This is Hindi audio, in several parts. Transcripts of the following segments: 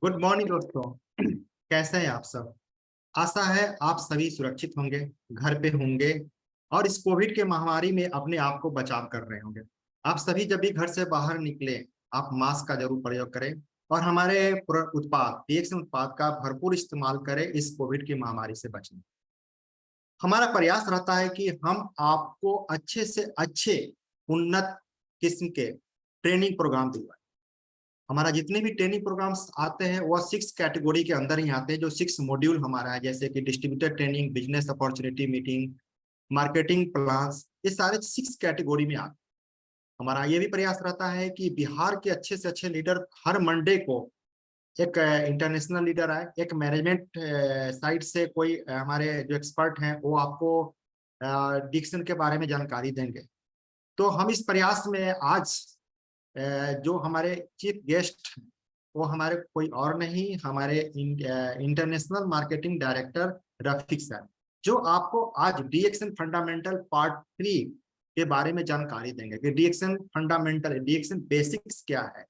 गुड मॉर्निंग दोस्तों। कैसे हैं आप सब? आशा है आप सभी सुरक्षित होंगे, घर पे होंगे और इस कोविड के महामारी में अपने आप को बचाव कर रहे होंगे। आप सभी जब भी घर से बाहर निकले, आप मास्क का जरूर प्रयोग करें और हमारे उत्पाद पीएक्सएन उत्पाद का भरपूर इस्तेमाल करें इस कोविड की महामारी से बचने। हमारा प्रयास रहता है कि हम आपको अच्छे से अच्छे उन्नत किस्म के ट्रेनिंग प्रोग्राम दिलवाएं। हमारा जितने भी ट्रेनिंग प्रोग्राम्स आते हैं वह 6 कैटेगरी के अंदर ही आते हैं, जो 6 मॉड्यूल हमारा है, जैसे कि distributor training, business opportunity meeting, marketing plans, ये सारे 6 कैटेगरी में आते हैं। हमारा ये भी प्रयास रहता है कि बिहार के अच्छे से अच्छे लीडर हर मंडे को एक इंटरनेशनल लीडर आए, एक मैनेजमेंट साइड से कोई हमारे जो एक्सपर्ट हैं वो आपको डिक्शन के बारे में जानकारी देंगे। तो हम इस प्रयास में आज जो हमारे चीफ गेस्ट वो हमारे कोई और नहीं, हमारे international marketing director Rafiq sir, जो आपको आज डीएक्शन फंडामेंटल पार्ट 3 के बारे में जानकारी देंगे कि डीएक्शन फंडामेंटल, डीएक्शन बेसिक्स क्या है।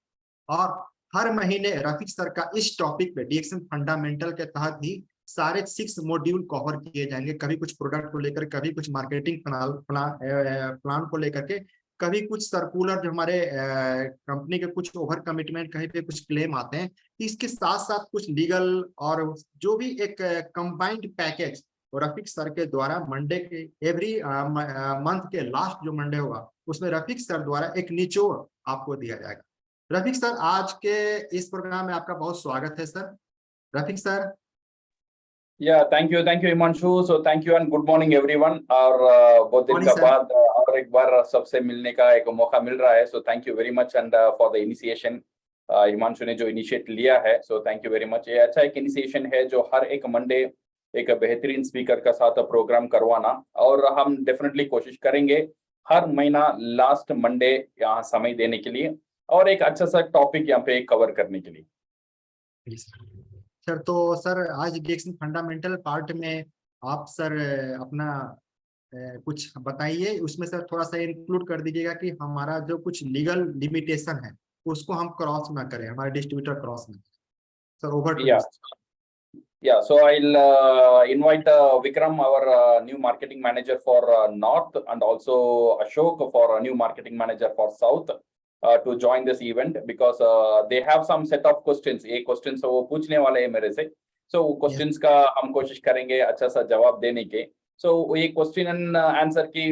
और हर महीने रफीक सर का इस टॉपिक पे डीएक्शन फंडामेंटल के तहत ही सारे 6 मॉड्यूल कवर किए जाएंगे, कभी कुछ प्रोडक्ट को लेकर, कभी कुछ मार्केटिंग प्लान को लेकर के, कभी कुछ सर्कुलर जो हमारे कंपनी के कुछ ओवर कमिटमेंट, कहीं पे कुछ क्लेम आते हैं। इसके साथ साथ कुछ लीगल और जो भी एक कंबाइंड पैकेज रफीक सर के द्वारा मंडे के एवरी मंथ के लास्ट जो मंडे होगा उसमें रफीक सर द्वारा एक निचोड़ आपको दिया जाएगा। रफीक सर, आज के इस प्रोग्राम में आपका बहुत स्वागत है sir. Rafiq sir. Thank you Himanshu. So thank you and good morning everyone. और बहुत दिन का बाद और एक बार सबसे मिलने का एक मौका मिल रहा है। सो thank you very much and for the initiation Himanshu ने जो इनिशिएट लिया है, सो थैंक यू वेरी मच। ये अच्छा एक इनिशिएशन है जो हर एक मंडे एक बेहतरीन स्पीकर का साथ प्रोग्राम करवाना, और हम डेफिनेटली कोशिश करेंगे हर महीना लास्ट मंडे यहाँ समय देने के लिए और एक अच्छा सा टॉपिक यहाँ पे कवर करने के लिए। सर तो सर आज डीएक्शन फंडामेंटल पार्ट में आप सर अपना कुछ बताइए, उसमें सर थोड़ा सा इंक्लूड कर दीजिएगा कि हमारा जो कुछ लीगल लिमिटेशन है उसको हम क्रॉस ना करें, हमारे डिस्ट्रीब्यूटर क्रॉस ना। Sir over to you. So I'll invite Vikram, our new marketing manager for North, and also Ashok for a new marketing manager for South, to join this event because they have some set of questions. ये questions वो पूछने वाले हैं मेरे से, so questions का हम कोशिश करेंगे अच्छा सा जवाब देने के। So ये question and answer की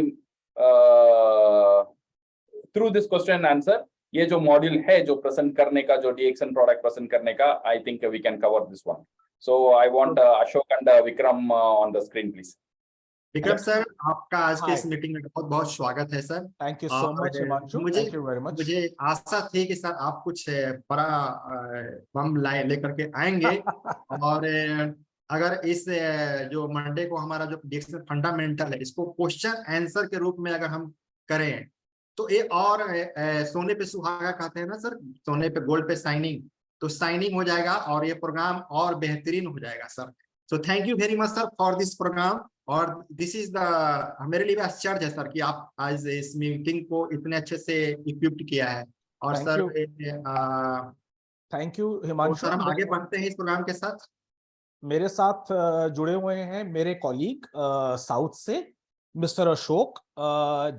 through this question and answer ये जो मॉड्यूल है जो प्रेजेंट करने का, जो डीएक्शन प्रोडक्ट प्रेजेंट करने का, I think we can cover this one. So I want Ashok and Vikram on the screen, please. Vikram sir, आपका आज के इस मीटिंग में बहुत बहुत स्वागत है sir. Thank you so much Himanshu, thank you very much. मुझे आशा थी कि सर आप कुछ बड़ा बम लेकर के आएंगे और अगर इस जो मंडे को हमारा जो डिक्शन फंडामेंटल है इसको क्वेश्चन आंसर के रूप में अगर हम करें तो ये और सोने पे सुहागा कहते हैं ना सर, सोने पे गोल्ड पे शाइनिंग, तो शाइनिंग हो जाएगा और ये प्रोग्राम और बेहतरीन हो जाएगा sir. So thank you very much sir for this program. और दिस इज द मेरे लिए आश्चर्य है सर कि आप आज इस मीटिंग को इतने अच्छे से इक्विप्ड किया है। और Thank sir thank you Himanshu. हम आगे बढ़ते हैं इस प्रोग्राम के साथ। मेरे साथ जुड़े हुए हैं मेरे कॉलीग साउथ से मिस्टर अशोक,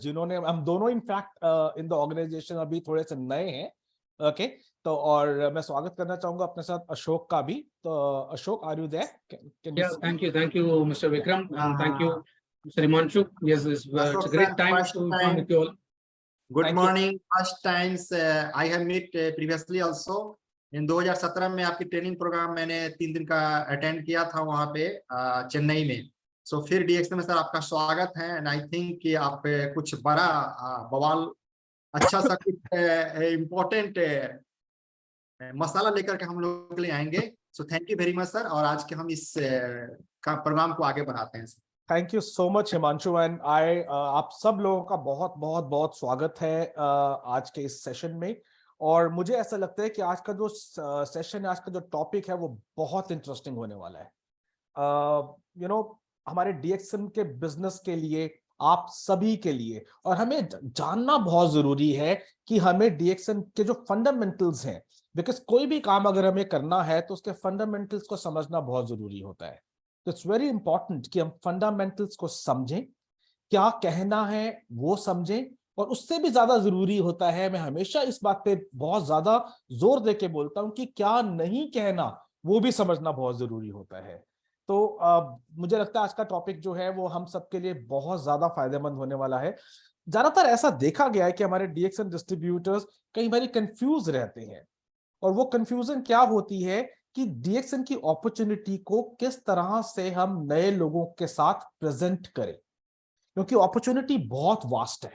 जिन्होंने, हम दोनों इनफैक्ट इन द ऑर्गेनाइजेशन अभी थोड़े से नए हैं। ओके, तो और मैं स्वागत करना चाहूंगा अपने साथ अशोक का भी। तो Ashok, are you there? Thank you Mr. Vikram, and thank you Mr. Himanshu. Yes, it's a great time to come with you all. Good morning. First times I have met previously also in 2017 में आपकी ट्रेनिंग प्रोग्राम मैंने 3 दिन का अटेंड किया था वहाँ पे चेन्नई में। सो फिर डीएक्शन में सर आपका स्वागत है एंड आई थिंक कि आप कुछ बड़ा बवाल अच्छा सा कुछ इम्पोर्टेंट मसाला लेकर के हम लोग के लिए आएंगे। सो thank you very much sir, और आज के हम इस प्रोग्राम को आगे बढ़ाते हैं। Thank you so much Himanshu and I, आप सब लोगों का बहुत बहुत बहुत स्वागत है आज के इस सेशन में। और मुझे ऐसा लगता है कि आज का जो सेशन है, आज का जो टॉपिक है वो बहुत इंटरेस्टिंग होने वाला है। यू नो, हमारे डीएक्शन के बिजनेस के लिए आप सभी के लिए। और हमें जानना बहुत जरूरी है कि हमें DXN के जो फंडामेंटल्स हैं, बिकॉज कोई भी काम अगर हमें करना है तो उसके फंडामेंटल्स को समझना बहुत जरूरी होता है। तो इट्स वेरी इंपॉर्टेंट कि हम फंडामेंटल्स को समझें, क्या कहना है वो समझें, और उससे भी ज्यादा जरूरी होता है, मैं हमेशा इस बात पे बहुत ज्यादा जोर देके बोलता हूं कि क्या नहीं कहना वो भी समझना बहुत जरूरी होता है। तो मुझे लगता है आज का टॉपिक जो है वो हम सबके लिए बहुत ज्यादा फायदेमंद होने वाला है। ज्यादातर ऐसा देखा गया है कि हमारे DXN डिस्ट्रीब्यूटर्स कई बार कंफ्यूज रहते हैं, और वो कंफ्यूजन क्या होती है कि DXN की अपॉर्चुनिटी को किस तरह से हम नए लोगों के साथ प्रेजेंट करें, क्योंकि अपॉर्चुनिटी बहुत वास्ट है,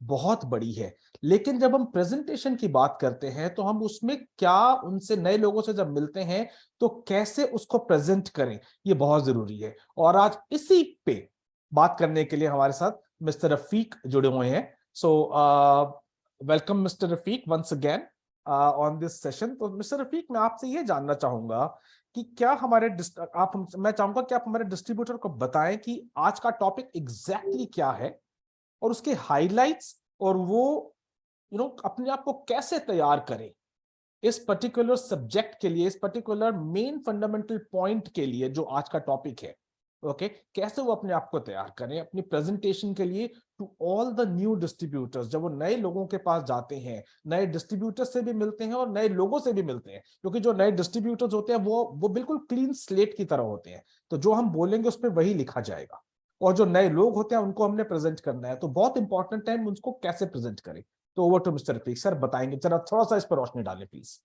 बहुत बड़ी है। लेकिन जब हम प्रेजेंटेशन की बात करते हैं तो हम उसमें क्या, उनसे नए लोगों से जब मिलते हैं तो कैसे उसको प्रेजेंट करें, ये बहुत जरूरी है। और आज इसी पे बात करने के लिए हमारे साथ मिस्टर रफीक जुड़े हुए हैं। So welcome mister Rafiq once again on this session. तो मिस्टर रफीक, मैं आपसे ये जानना चाहूंगा कि क्या हमारे मैं चाहूंगा कि आप हमारे डिस्ट्रीब्यूटर को बताएं कि आज का टॉपिक एग्जैक्टली क्या है, और उसके हाइलाइट्स, और वो अपने आप को कैसे तैयार करें इस पर्टिकुलर सब्जेक्ट के लिए, इस पर्टिकुलर मेन फंडामेंटल पॉइंट के लिए जो आज का टॉपिक है। ओके, कैसे वो अपने आप को तैयार करें अपनी प्रेजेंटेशन के लिए to all the new distributors. जब वो नए लोगों के पास जाते हैं, नए डिस्ट्रीब्यूटर्स से भी मिलते हैं और नए लोगों से भी मिलते हैं, क्योंकि जो नए डिस्ट्रीब्यूटर्स होते हैं वो बिल्कुल क्लीन स्लेट की तरह होते हैं, तो जो हम बोलेंगे उस पर वही लिखा जाएगा। और जो नए लोग होते हैं उनको हमने प्रेजेंट करना है, तो बहुत इंपॉर्टेंट है हम उनको कैसे प्रेजेंट करें। तो over to mister Rafiq sir, बताएंगे जरा, थोड़ा सा इस पर रोशनी डालें please.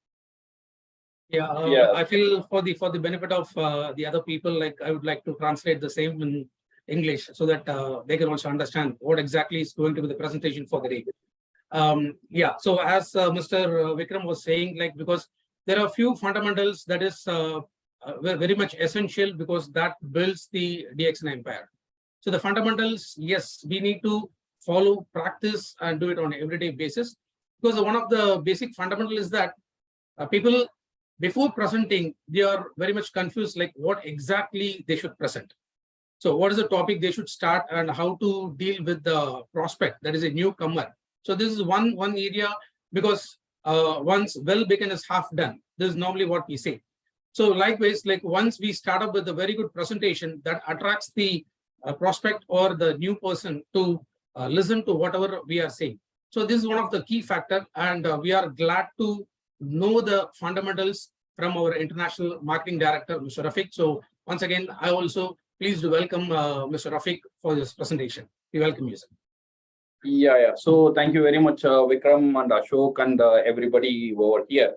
Yeah, Yeah. I feel for the benefit of the other people, like I would like to translate the same in English so that they can also understand what exactly is going to be the presentation for the day. Yeah, so as Mr. Vikram was saying, like, because there are a few fundamentals that is very much essential, because that builds the DXN empire. So the fundamentals, yes, we need to follow, practice, and do it on an everyday basis, because one of the basic fundamental is that people, before presenting, they are very much confused, like what exactly they should present. So what is the topic they should start, and how to deal with the prospect that is a newcomer. So this is one area, because once well begun is half done. This is normally what we say. So likewise, like once we start up with a very good presentation that attracts the prospect or the new person to listen to whatever we are saying. So this is one of the key factor, and we are glad to know the fundamentals from our international marketing director, Mr. Rafiq. So once again, I also pleased to welcome Mr. Rafiq for this presentation. We welcome you, sir. Yeah. So thank you very much, Vikram and Ashok and everybody over here.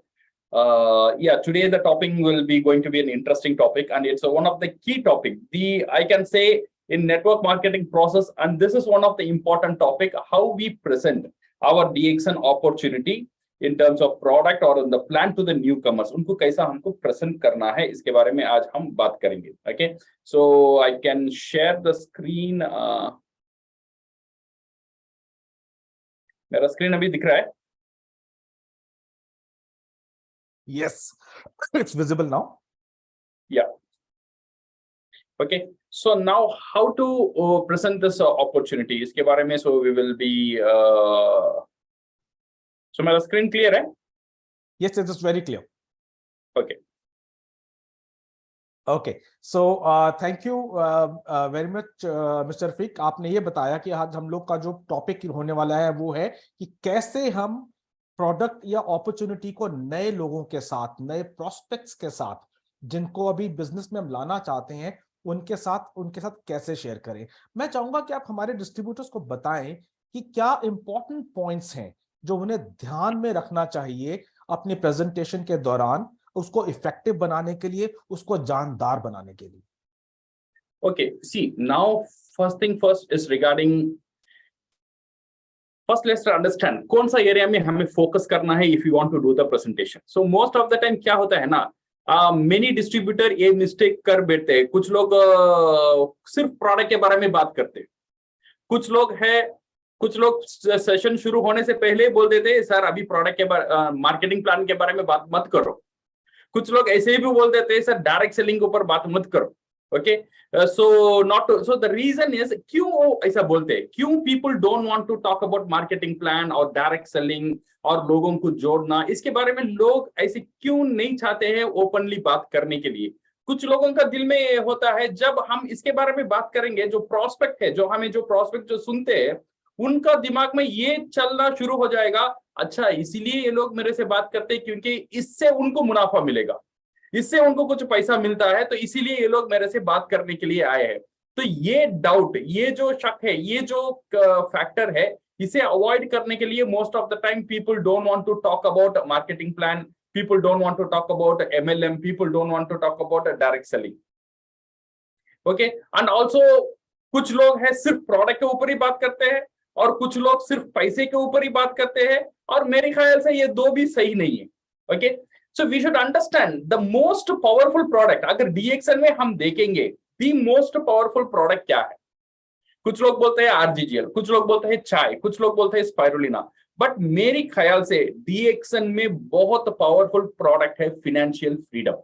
Yeah, today the topic will be going to be an interesting topic, and it's one of the key topic. I can say in network marketing process, and this is one of the important topic, how we present our DXN opportunity in terms of product or on the plan to the newcomers. उनको कैसा हमको present करना है, इसके बारे में आज हम बात करेंगे. Okay, so I can share the screen. मेरा screen अभी दिख रहा है? Yes, it's visible now. Yeah. Okay, so now how to present this opportunity, इसके बारे में, so we will be so मेरा screen clear है? Yes, it is very clear. Okay. Okay, so thank you very much Mr. Rafik. आपने ये बताया कि आज हम लोग का जो टॉपिक होने वाला है वो है कि कैसे हम प्रोडक्ट या अपॉर्चुनिटी को नए लोगों के साथ, नए प्रोस्पेक्ट्स के साथ, जिनको अभी बिजनेस में हम लाना चाहते हैं, उनके साथ कैसे शेयर करें। मैं चाहूंगा कि आप हमारे डिस्ट्रीब्यूटर्स को बताएं कि क्या इंपॉर्टेंट पॉइंट्स हैं जो उन्हें ध्यान में रखना चाहिए अपनी प्रेजेंटेशन के दौरान, उसको इफेक्टिव बनाने के लिए, उसको जानदार बनाने के लिए। Okay, see, now first thing first is regarding, first let's understand कौन सा एरिया में हमें फोकस करना है if you want to do the presentation. So most of the time क्या होता है ना, many distributor ये मिस्टेक कर बैठते हैं. कुछ लोग सिर्फ प्रोडक्ट के बारे में बात करते हैं. कुछ लोग सेशन शुरू होने से पहले बोल देते हैं सर अभी प्रोडक्ट के बारे, मार्केटिंग प्लान के बारे में बात मत करो. कुछ लोग ऐसे ही भी बोल देते हैं सर डायरेक्ट सेलिंग के ऊपर बात मत करो. Okay, so not to, so the reason is क्यों ऐसा बोलते हैं, क्यों people don't want to talk about marketing plan और direct selling और लोगों को जोड़ना, इसके बारे में लोग ऐसे क्यों नहीं चाहते हैं ओपनली बात करने के लिए। कुछ लोगों का दिल में ये होता है, जब हम इसके बारे में बात करेंगे, जो प्रोस्पेक्ट है, जो हमें जो प्रोस्पेक्ट जो सुनते हैं, उनका दिमाग में ये चलना शुरू हो जाएगा, अच्छा इसीलिए ये लोग मेरे से बात करते हैं क्योंकि इससे उनको मुनाफा मिलेगा, इससे उनको कुछ पैसा मिलता है, तो इसीलिए ये लोग मेरे से बात करने के लिए आए हैं। तो ये डाउट, ये जो शक है, ये जो फैक्टर है, इसे अवॉइड करने के लिए most of the time people don't want to talk about marketing plan, people don't want to talk about MLM, people don't want to talk about direct selling. Okay, and also कुछ लोग हैं सिर्फ प्रोडक्ट के ऊपर ही बात करते हैं और कुछ लोग सिर्फ पैसे के ऊपर ही बात करते हैं, और मेरे ख्याल से ये दो भी सही नहीं है। Okay, so we should understand the most powerful product. अगर DXN में हम देखेंगे द मोस्ट पावरफुल प्रोडक्ट क्या है, कुछ लोग बोलते हैं RGGL, कुछ लोग बोलते हैं चाय, कुछ लोग बोलते हैं स्पाइरुलिना, बट मेरे ख्याल से DXN में बहुत पावरफुल प्रोडक्ट है financial freedom.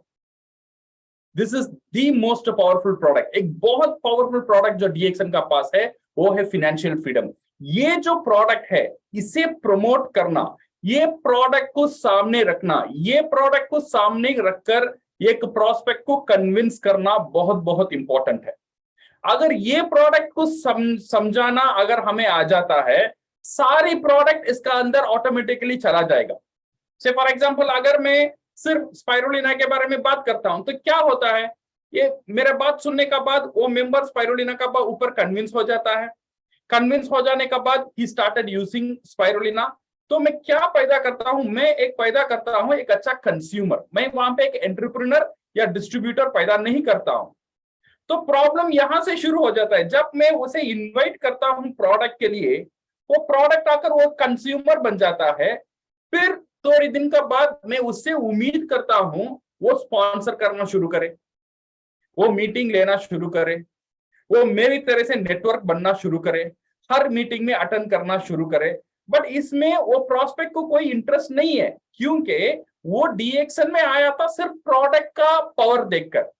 This is the most powerful product. एक बहुत पावरफुल प्रोडक्ट जो DXN का पास है वो है फाइनेंशियल फ्रीडम। ये जो प्रोडक्ट है, इसे प्रमोट करना, ये प्रोडक्ट को सामने रखना, ये प्रोडक्ट को सामने रखकर एक प्रोस्पेक्ट को कन्विंस करना बहुत बहुत इंपॉर्टेंट है। अगर ये प्रोडक्ट को समझाना अगर हमें आ जाता है, सारी प्रोडक्ट इसका अंदर ऑटोमेटिकली चला जाएगा। से फॉर एग्जांपल, अगर मैं सिर्फ स्पाइरुलिना के बारे में बात करता हूं, तो क्या होता है, ये मेरे बात सुनने का बाद वो मेंबर स्पाइरुलिना का ऊपर कन्विंस हो जाता है। कन्विंस हो जाने का बाद ही स्टार्टेड यूजिंग स्पाइरुलिना। तो मैं क्या पैदा करता हूं, मैं एक पैदा करता हूं एक अच्छा कंज्यूमर। मैं वहां पे एक एंटरप्रेन्योर या डिस्ट्रीब्यूटर पैदा नहीं करता हूं। तो प्रॉब्लम यहां से शुरू हो जाता है। जब मैं उसे इनवाइट करता हूं प्रोडक्ट के लिए, वो प्रोडक्ट आकर वो कंज्यूमर बन जाता है। फिर थोड़े दिन का बाद मैं उससे उम्मीद करता हूं वो स्पॉन्सर करना शुरू करे, वो मीटिंग लेना शुरू करे, वो मेरी तरह से नेटवर्क बनना शुरू करे, हर मीटिंग में अटेंड करना शुरू करे। बट इसमें वो प्रोस्पेक्ट को कोई इंटरेस्ट नहीं है, क्योंकि वो DXN में आया था सिर्फ प्रोडक्ट का पावर देखकर।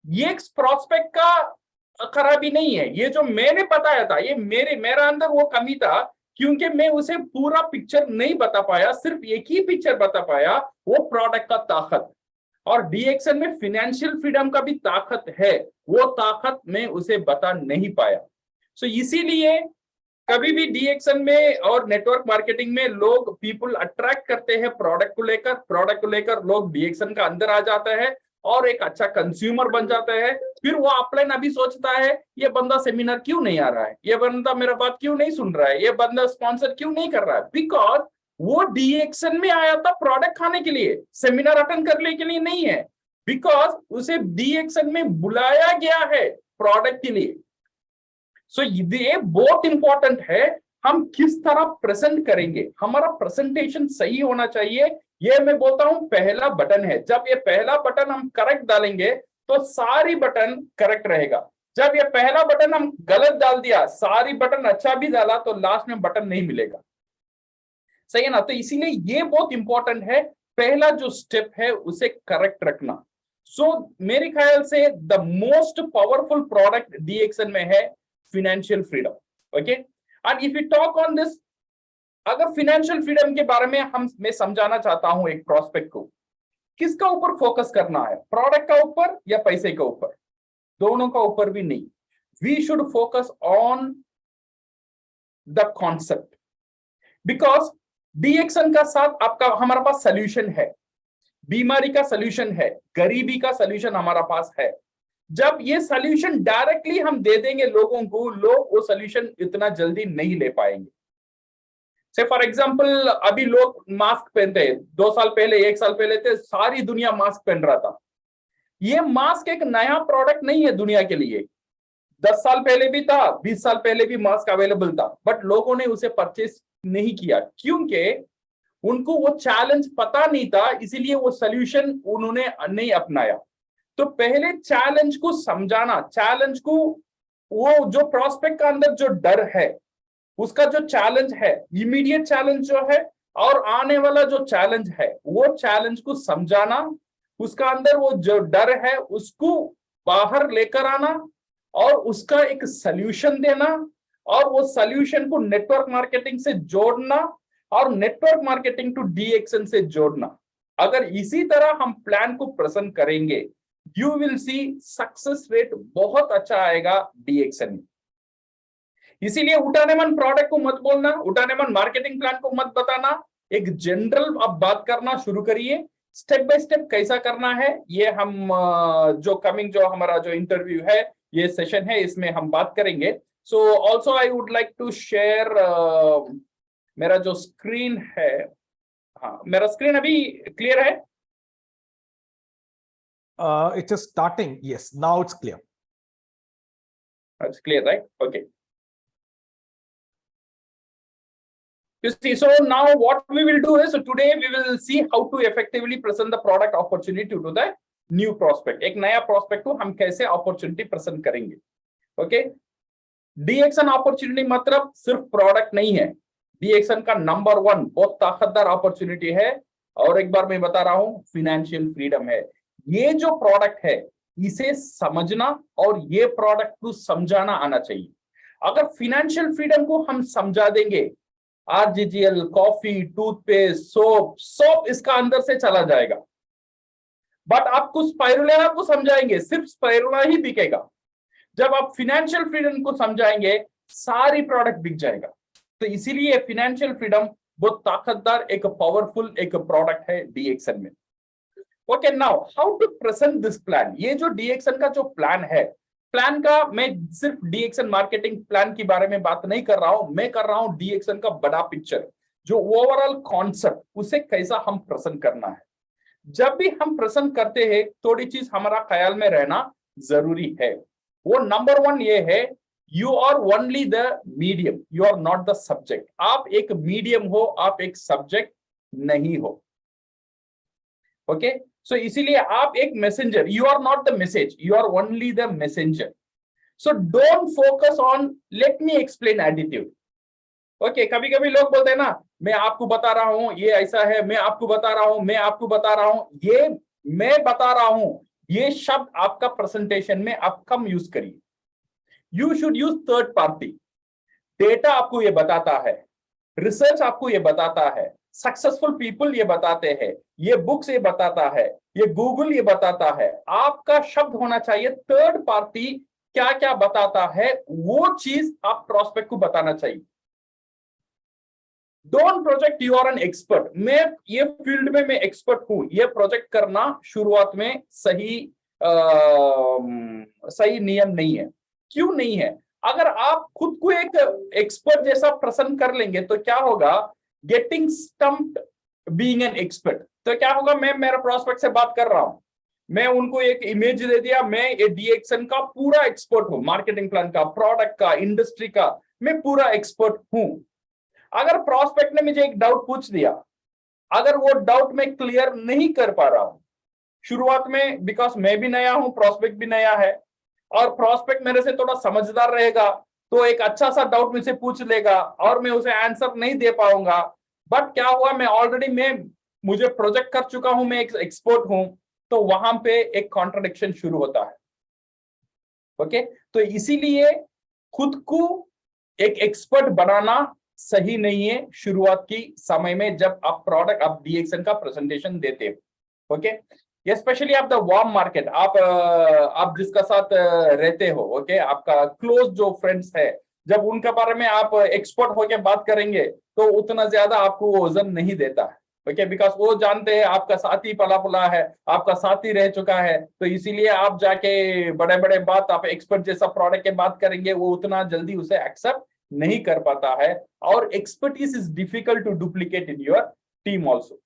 ये प्रोस्पेक्ट का खराबी नहीं है, ये जो मैंने बताया था, ये मेरा अंदर वो कमी था, क्योंकि मैं उसे पूरा पिक्चर नहीं बता पाया, सिर्फ एक ही पिक्चर बता पाया, वो प्रोडक्ट का ताकत। और DXN में फाइनेंशियल फ्रीडम का भी ताकत है, वो ताकत मैं उसे बता नहीं पाया। सो इसीलिए कभी भी DXN में और नेटवर्क मार्केटिंग में लोग पीपल अट्रैक्ट करते हैं प्रोडक्ट को लेकर लोग DXN का अंदर आ जाते हैं और एक अच्छा कंज्यूमर बन जाता है। फिर वो अपलाइन अभी सोचता है, ये बंदा सेमिनार क्यों नहीं आ रहा है, ये बंदा मेरा बात क्यों नहीं सुन रहा है, ये बंदा स्पॉन्सर क्यों नहीं कर रहा है, बिकॉज वो DXN में आया था प्रोडक्ट खाने के लिए, सेमिनार अटेंड करने के लिए नहीं है, बिकॉज उसे DXN में बुलाया गया है प्रोडक्ट के लिए। सो ये बहुत इंपॉर्टेंट है, हम किस तरह प्रेजेंट करेंगे, हमारा प्रेजेंटेशन सही होना चाहिए। ये मैं बोलता हूं पहला बटन है, जब ये पहला बटन हम करेक्ट डालेंगे तो सारी बटन करेक्ट रहेगा। जब ये पहला बटन हम गलत डाल दिया, सारी बटन अच्छा भी डाला, तो लास्ट में बटन नहीं मिलेगा, सही है ना। तो इसीलिए ये बहुत इंपॉर्टेंट है, पहला जो स्टेप है उसे करेक्ट रखना। सो मेरे ख्याल से the most powerful product DXN में है financial freedom. Okay, and if you talk on this, अगर फाइनेंशियल फ्रीडम के बारे में मैं समझाना चाहता हूं एक प्रोस्पेक्ट को, किसका ऊपर फोकस करना है, प्रोडक्ट का ऊपर या पैसे के ऊपर, दोनों का ऊपर भी नहीं। We should focus on the concept, because DXN का साथ आपका हमारे पास सोल्यूशन है, बीमारी का सोल्यूशन है, गरीबी का सोल्यूशन हमारा पास है। जब ये सोल्यूशन डायरेक्टली हम दे देंगे लोगों को, लोग वो सोल्यूशन इतना जल्दी नहीं ले पाएंगे। से फॉर एग्जांपल, अभी लोग मास्क पहनते हैं, 2 साल पहले 1 साल पहले थे सारी दुनिया मास्क पहन रहा था। ये मास्क एक नया प्रोडक्ट नहीं है दुनिया के लिए, 10 साल पहले भी था, 20 साल पहले भी मास्क अवेलेबल था, बट लोगों ने उसे परचेस नहीं किया क्योंकि उनको वो चैलेंज पता नहीं था, इसीलिए वो सोल्यूशन उन्होंने नहीं अपनाया। तो पहले चैलेंज को समझाना, चैलेंज को, वो जो प्रोस्पेक्ट का अंदर जो डर है, उसका जो चैलेंज है, इमीडिएट चैलेंज जो है और आने वाला जो चैलेंज है, वो चैलेंज को समझाना, उसका अंदर वो जो डर है उसको बाहर लेकर आना और उसका एक सल्यूशन देना और वो सल्यूशन को नेटवर्क मार्केटिंग से जोड़ना और नेटवर्क मार्केटिंग टू डीएक्सन से जोड़ना। अगर इसी तरह हम प्लान को प्रेजेंट करेंगे, you will see success rate बहुत अच्छा आएगा डीएक्सन में। इसीलिए उठाने मन प्रोडक्ट को मत बोलना, उठाने मन मार्केटिंग प्लान को मत बताना, एक जनरल आप बात करना शुरू करिए। स्टेप बाय स्टेप कैसा करना है ये हम जो कमिंग जो हमारा जो इंटरव्यू है, ये सेशन है, इसमें हम बात करेंगे। So also I would like to share मेरा जो स्क्रीन है, हाँ मेरा स्क्रीन अभी क्लियर है? It is starting. Yes, now it's clear. It's clear, right? Okay. You see, so now what we will do is, so today we will see how to effectively present the product opportunity to the new prospect. एक नया prospect को हम कैसे opportunity present करेंगे, okay? डीएक्सन अपॉर्चुनिटी मतलब सिर्फ प्रोडक्ट नहीं है, डीएक्सन का नंबर 1 बहुत ताकतदार अपॉर्चुनिटी है, और एक बार मैं बता रहा हूं फिनेंशियल फ्रीडम है। ये जो प्रोडक्ट है इसे समझना और ये प्रोडक्ट को समझाना आना चाहिए। अगर फिनेंशियल फ्रीडम को हम समझा देंगे, आरजीजीएल, कॉफी, टूथपेस्ट, सोप इसका अंदर से चला जाएगा। बट आपको स्पाइरुलिना को समझाएंगे, सिर्फ स्पाइरुलिना ही बिकेगा। जब आप फिनेंशियल फ्रीडम को समझाएंगे, सारी प्रोडक्ट बिक जाएगा। तो इसीलिए फिनेंशियल फ्रीडम बहुत ताकतदार एक पावरफुल एक प्रोडक्ट है डीएक्सन में। Okay, now how to present this plan. ये जो डीएक्सन का जो प्लान है, प्लान का मैं सिर्फ डीएक्सन मार्केटिंग प्लान के बारे में बात नहीं कर रहा हूं, मैं कर रहा हूं डीएक्सन का बड़ा पिक्चर, जो ओवरऑल कॉन्सेप्ट उसे कैसा हम प्रेजेंट करना है। जब भी हम प्रेजेंट करते हैं, थोड़ी चीज हमारा ख्याल में रहना जरूरी है। वो नंबर 1 ये है, you are only the medium, you are not the subject. आप एक मीडियम हो, आप एक सब्जेक्ट नहीं हो। ओके, सो इसीलिए आप एक messenger, you are not the message, you are only the messenger. So don't focus on let me explain attitude. Okay, कभी कभी लोग बोलते हैं ना, मैं आपको बता रहा हूं ये ऐसा है, मैं आपको बता रहा हूं, मैं आपको बता रहा हूं, ये मैं बता रहा हूं, ये शब्द आपका प्रेजेंटेशन में आप कम यूज करिए। You should use third party. Data आपको ये बताता है, रिसर्च आपको ये बताता है, सक्सेसफुल पीपल ये बताते हैं, ये बुक्स ये बताता है, ये गूगल ये बताता है। आपका शब्द होना चाहिए थर्ड पार्टी क्या क्या बताता है, वो चीज आप प्रोस्पेक्ट को बताना चाहिए। Don't project you are an expert. मैं ये फील्ड में मैं एक्सपर्ट हूं, ये प्रोजेक्ट करना शुरुआत में सही नियम नहीं है। क्यों नहीं है? अगर आप खुद को एक एक्सपर्ट जैसा प्रेजेंट कर लेंगे तो क्या होगा, getting stumped being an expert. तो क्या होगा, मैं मेरा प्रोस्पेक्ट से बात कर रहा हूं, मैं उनको एक इमेज दे दिया, मैं ये डीएक्सन का पूरा एक्सपर्ट हूं, मार्केटिंग प्लान का, प्रोडक्ट का, इंडस्ट्री का, मैं पूरा एक्सपर्ट हूं। अगर प्रोस्पेक्ट ने मुझे एक डाउट पूछ दिया, अगर वो डाउट मैं क्लियर नहीं कर पा रहा हूं शुरुआत में, बिकॉज मैं भी नया हूं, प्रोस्पेक्ट भी नया है, और प्रोस्पेक्ट मेरे से थोड़ा समझदार रहेगा तो एक अच्छा सा डाउट मुझसे पूछ लेगा और मैं उसे आंसर नहीं दे पाऊंगा। बट क्या हुआ, मैं ऑलरेडी मुझे प्रोजेक्ट कर चुका हूं, मैं एक एक्सपर्ट हूं, तो वहां पे एक कॉन्ट्रडिक्शन शुरू होता है। ओके, तो इसीलिए खुद को एक एक्सपर्ट बनाना सही नहीं है शुरुआत की समय में, जब आप प्रोडक्ट आप डीएक्सन का प्रेजेंटेशन देते हो। ओके, स्पेशली आप द वार्म मार्केट, आप जिसका साथ रहते हो, ओके, आपका क्लोज जो फ्रेंड्स है, जब उनके बारे में आप एक्सपर्ट होकर बात करेंगे तो उतना ज्यादा आपको वो वजन नहीं देता है। ओके, बिकॉज वो जानते हैं आपका साथी पला पुला है, आपका साथी रह चुका है, तो इसीलिए आप जाके बड़े बड़े बात आप एक्सपर्ट जैसा प्रोडक्ट के बात करेंगे, वो उतना जल्दी उसे एक्सेप्ट नहीं कर पाता है, और expertise is difficult to duplicate in your team also.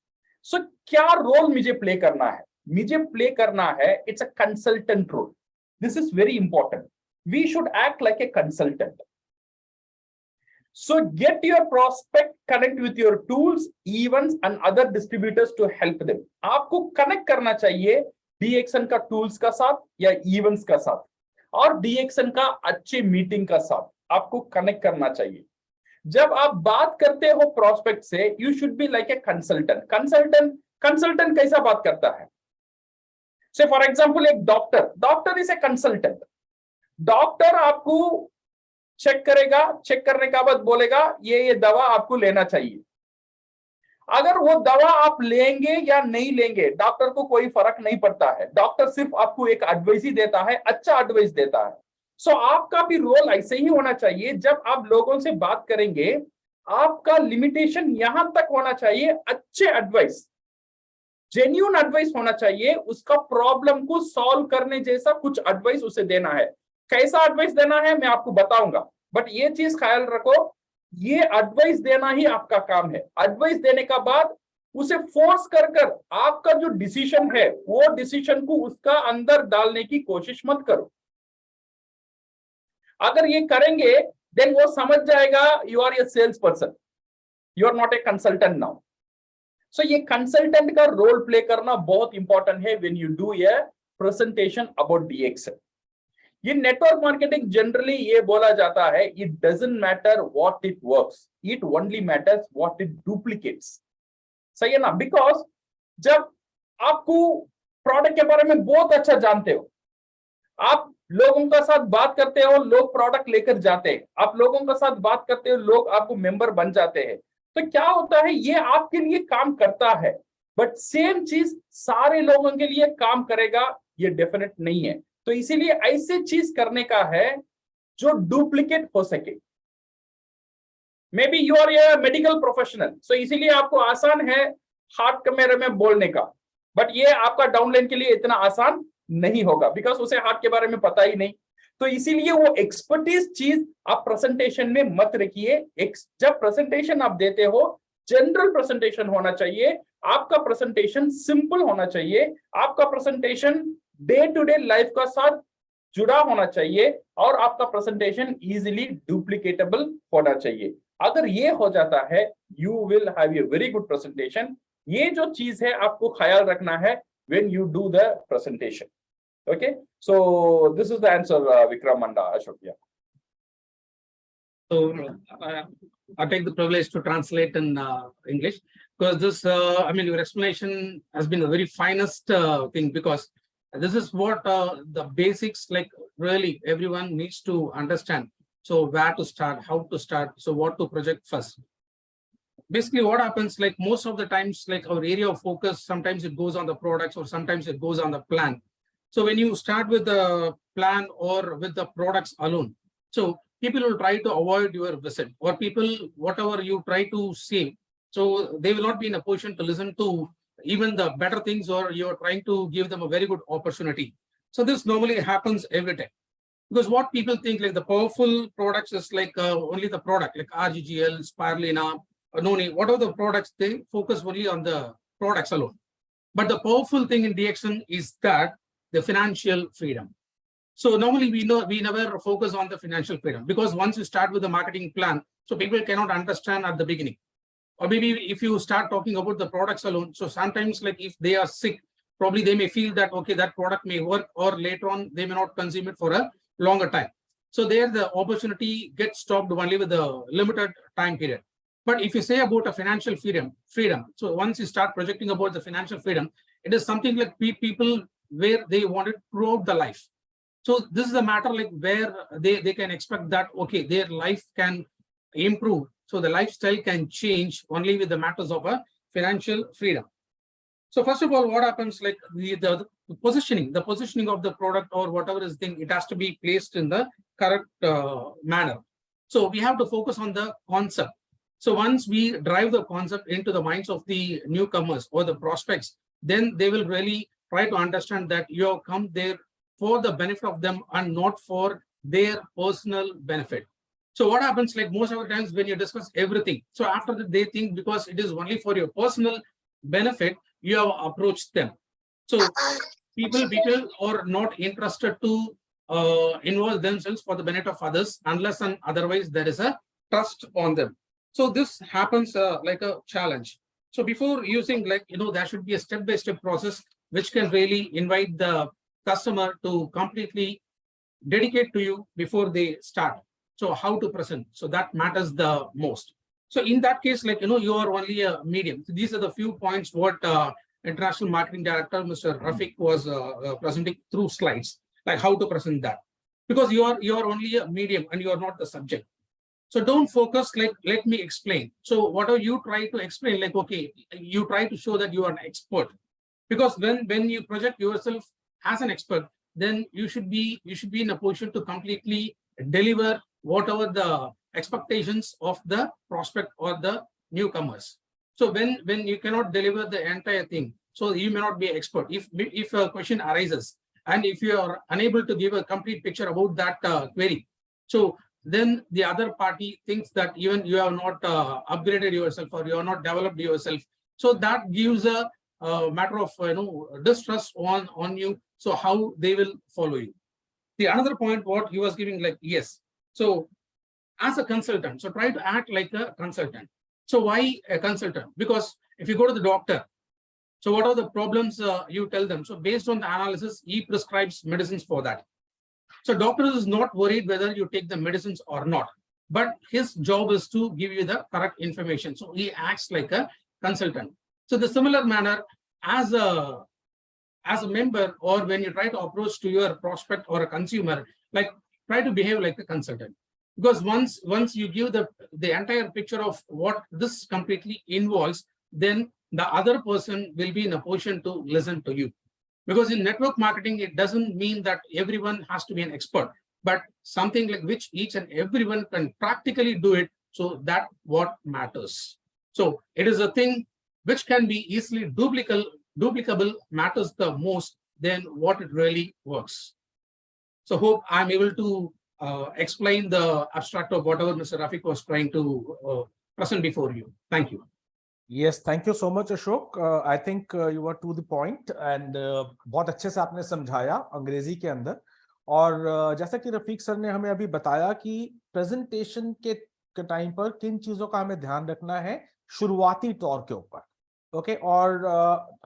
So क्या रोल मुझे प्ले करना है? मुझे प्ले करना है, it's a consultant role. This is very important. We should act like a consultant. So get your prospect connect with your tools, events and other distributors to help them. आपको कनेक्ट करना चाहिए डीएक्सन का टूल्स का साथ या इवेंट्स का साथ, और डीएक्सन का अच्छे मीटिंग का साथ आपको कनेक्ट करना चाहिए। जब आप बात करते हो प्रोस्पेक्ट से, you should be like a consultant. Consultant कैसा बात करता है? से फॉर एग्जाम्पल एक doctor is a consultant. Doctor आपको चेक करेगा, चेक करने के बाद बोलेगा ये दवा आपको लेना चाहिए। अगर वो दवा आप लेंगे या नहीं लेंगे डॉक्टर को कोई फर्क नहीं पड़ता है, डॉक्टर सिर्फ आपको एक एडवाइस ही देता है, अच्छा एडवाइस देता है। सो आपका भी रोल ऐसे ही होना चाहिए। जब आप लोगों से बात करेंगे आपका लिमिटेशन यहां तक होना चाहिए, अच्छे एडवाइस, जेन्युइन एडवाइस होना चाहिए, उसका प्रॉब्लम को सॉल्व करने जैसा कुछ एडवाइस उसे देना है। कैसा एडवाइस देना है मैं आपको बताऊंगा, बट ये चीज ख्याल रखो, ये एडवाइस देना ही आपका काम है। एडवाइस देने का बाद उसे फोर्स कर आपका जो डिसीजन है वो डिसीजन को उसका अंदर डालने की कोशिश मत करो। अगर ये करेंगे देन वो समझ जाएगा you are a sales person, you are not a consultant now. So ये कंसल्टेंट का रोल प्ले करना बहुत इंपॉर्टेंट है when you do a presentation about DXL। ये नेटवर्क मार्केटिंग जनरली ये बोला जाता है, it doesn't matter what it works, it only matters what it duplicates. सही है ना? बिकॉज जब आपको प्रोडक्ट के बारे में बहुत अच्छा जानते हो, आप लोगों का साथ बात करते हो, लोग प्रोडक्ट लेकर जाते हैं, आप लोगों का साथ बात करते हो, लोग आपको मेंबर बन जाते हैं, तो क्या होता है ये आपके लिए काम करता है, बट सेम चीज सारे लोगों के लिए काम करेगा ये डेफिनेट नहीं है। तो इसीलिए ऐसे चीज करने का है जो डुप्लीकेट हो सके। Maybe you are a medical professional, so इसीलिए आपको आसान है हार्ट कैमरे में बोलने का, बट ये आपका डाउनलाइन के लिए इतना आसान नहीं होगा बिकॉज उसे हार्ट के बारे में पता ही नहीं। तो इसीलिए वो एक्सपर्टीज चीज आप प्रेजेंटेशन में मत रखिए। जब प्रेजेंटेशन आप देते हो जनरल प्रेजेंटेशन होना चाहिए, आपका प्रेजेंटेशन सिंपल होना चाहिए, आपका presentation day to day life का साथ जुड़ा होना चाहिए और आपका प्रेजेंटेशन इजीली डुप्लीकेटेबल होना चाहिए। अगर ये हो जाता है you will have a very good presentation. ये जो चीज है आपको ख्याल रखना है when you do the presentation. Okay, so this is the answer, Vikram and Ashok. Yeah. So I take the privilege to translate in English because this, I mean, your explanation has been the very finest thing, because this is what the basics, like really everyone needs to understand. So where to start, how to start, so what to project first. Basically what happens, like most of the times, like our area of focus, sometimes it goes on the products or sometimes it goes on the plan. So when you start with the plan or with the products alone, so people will try to avoid your visit, or people, whatever you try to say, so they will not be in a position to listen to even the better things, or you're trying to give them a very good opportunity. So this normally happens every time, because what people think, like the powerful products is like only the product, like RGGL, Spirulina, Noni, whatever the products, they focus only on the products alone. But the powerful thing in DXN is that the financial freedom. So normally we never focus on the financial freedom, because once you start with the marketing plan, so people cannot understand at the beginning. Or maybe if you start talking about the products alone, so sometimes like if they are sick, probably they may feel that, okay, that product may work, or later on they may not consume it for a longer time. So there the opportunity gets stopped only with a limited time period. But if you say about a financial freedom, so once you start projecting about the financial freedom, it is something like people where they want it throughout the life. So this is a matter like where they can expect that, okay, their life can improve. So the lifestyle can change only with the matters of a financial freedom. So first of all, what happens, like the positioning of the product or whatever is thing, it has to be placed in the correct manner. So we have to focus on the concept. So once we drive the concept into the minds of the newcomers or the prospects, then they will really try to understand that you have come there for the benefit of them and not for their personal benefit. So what happens, like most of the times when you discuss everything, so after that they think because it is only for your personal benefit, you have approached them. So people are not interested to involve themselves for the benefit of others unless and otherwise there is a trust on them. So this happens like a challenge. So before using, like, there should be a step-by-step process which can really invite the customer to completely dedicate to you before they start. So how to present, so that matters the most. So in that case, like, you are only a medium. So these are the few points what International Marketing Director, Mr. Rafiq, was presenting through slides, like how to present that. Because you are only a medium and you are not the subject. So don't focus like, let me explain. So whatever you try to explain, like, okay, you try to show that you are an expert. Because when you project yourself as an expert, then you should be in a position to completely deliver whatever the expectations of the prospect or the newcomers. So when you cannot deliver the entire thing, so you may not be an expert. If a question arises and if you are unable to give a complete picture about that query, so then the other party thinks that even you have not upgraded yourself or you have not developed yourself. So that gives a matter of distrust on you. So how they will follow you. The another point what he was giving, like, yes, so as a consultant, so try to act like a consultant. So why a consultant? Because if you go to the doctor, so what are the problems you tell them? So based on the analysis, he prescribes medicines for that. So doctor is not worried whether you take the medicines or not, but his job is to give you the correct information. So he acts like a consultant. So the similar manner, as a member, or when you try to approach to your prospect or a consumer, like, try to behave like a consultant. Because once you give the entire picture of what this completely involves, then the other person will be in a position to listen to you. Because in network marketing, it doesn't mean that everyone has to be an expert, but something like which each and everyone can practically do it. So that what matters. So it is a thing which can be easily duplicable matters the most than what it really works. So hope I'm able to explain the abstract of whatever Mr. Rafiq was trying to present before you. Thank you. Yes, thank you so much, Ashok. I think you were to the point and बहुत अच्छे से आपने समझाया अंग्रेजी के अंदर. और जैसा कि रफीक सर ने हमें अभी बताया कि प्रेजेंटेशन के टाइम पर किन चीजों का हमें ध्यान रखना है शुरुआती तौर के ऊपर. ओके, और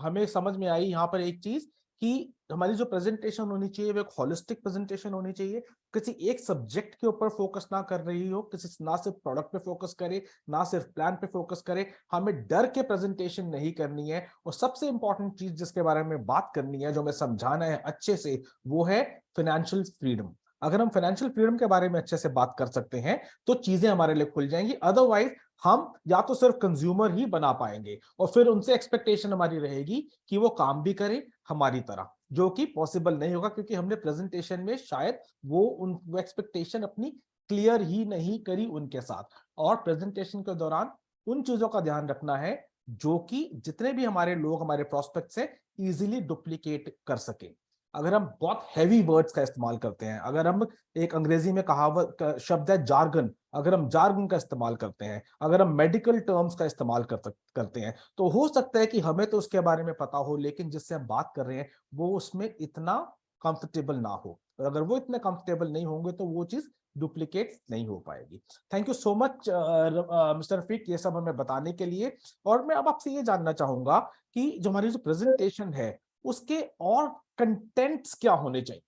हमें समझ में आई यहाँ पर एक चीज कि हमारी जो प्रेजेंटेशन होनी चाहिए वो एक होलिस्टिक प्रेजेंटेशन होनी चाहिए, किसी एक सब्जेक्ट के ऊपर फोकस ना कर रही हो, ना सिर्फ प्रोडक्ट पे फोकस करे, ना सिर्फ प्लान पे फोकस करे. हमें डर के प्रेजेंटेशन नहीं करनी है. और सबसे इंपॉर्टेंट चीज जिसके बारे में बात करनी है, जो हमें समझाना है अच्छे से, वो है फाइनेंशियल फ्रीडम. अगर हम फाइनेंशियल फ्रीडम के बारे में अच्छे से बात कर सकते हैं तो चीजें हमारे लिए खुल जाएंगी. अदरवाइज हम या तो सिर्फ कंज्यूमर ही बना पाएंगे और फिर उनसे एक्सपेक्टेशन हमारी रहेगी कि वो काम भी करे हमारी तरह, जो कि पॉसिबल नहीं होगा, क्योंकि हमने प्रेजेंटेशन में शायद वो एक्सपेक्टेशन अपनी क्लियर ही नहीं करी उनके साथ. और प्रेजेंटेशन के दौरान उन चीजों का ध्यान रखना है जो कि जितने भी हमारे लोग हमारे प्रोस्पेक्ट से इजीली डुप्लीकेट कर सके. अगर हम बहुत हैवी वर्ड्स का इस्तेमाल करते हैं, अगर हम एक अंग्रेजी में कहावत शब्द है जार्गन, अगर हम जार्गन का इस्तेमाल करते हैं, अगर हम मेडिकल टर्म्स का इस्तेमाल करते हैं, तो हो सकता है कि हमें तो उसके बारे में पता हो, लेकिन जिससे हम बात कर रहे हैं वो उसमें इतना कंफर्टेबल ना हो. और अगर वो इतने कंफर्टेबल नहीं होंगे तो वो चीज डुप्लीकेट नहीं हो पाएगी. Thank you so much mister Rafiq, ये सब हमें बताने के लिए. और मैं अब आपसे ये जानना चाहूंगा कि जो हमारी जो प्रेजेंटेशन है उसके और कंटेंट्स क्या होने चाहिए.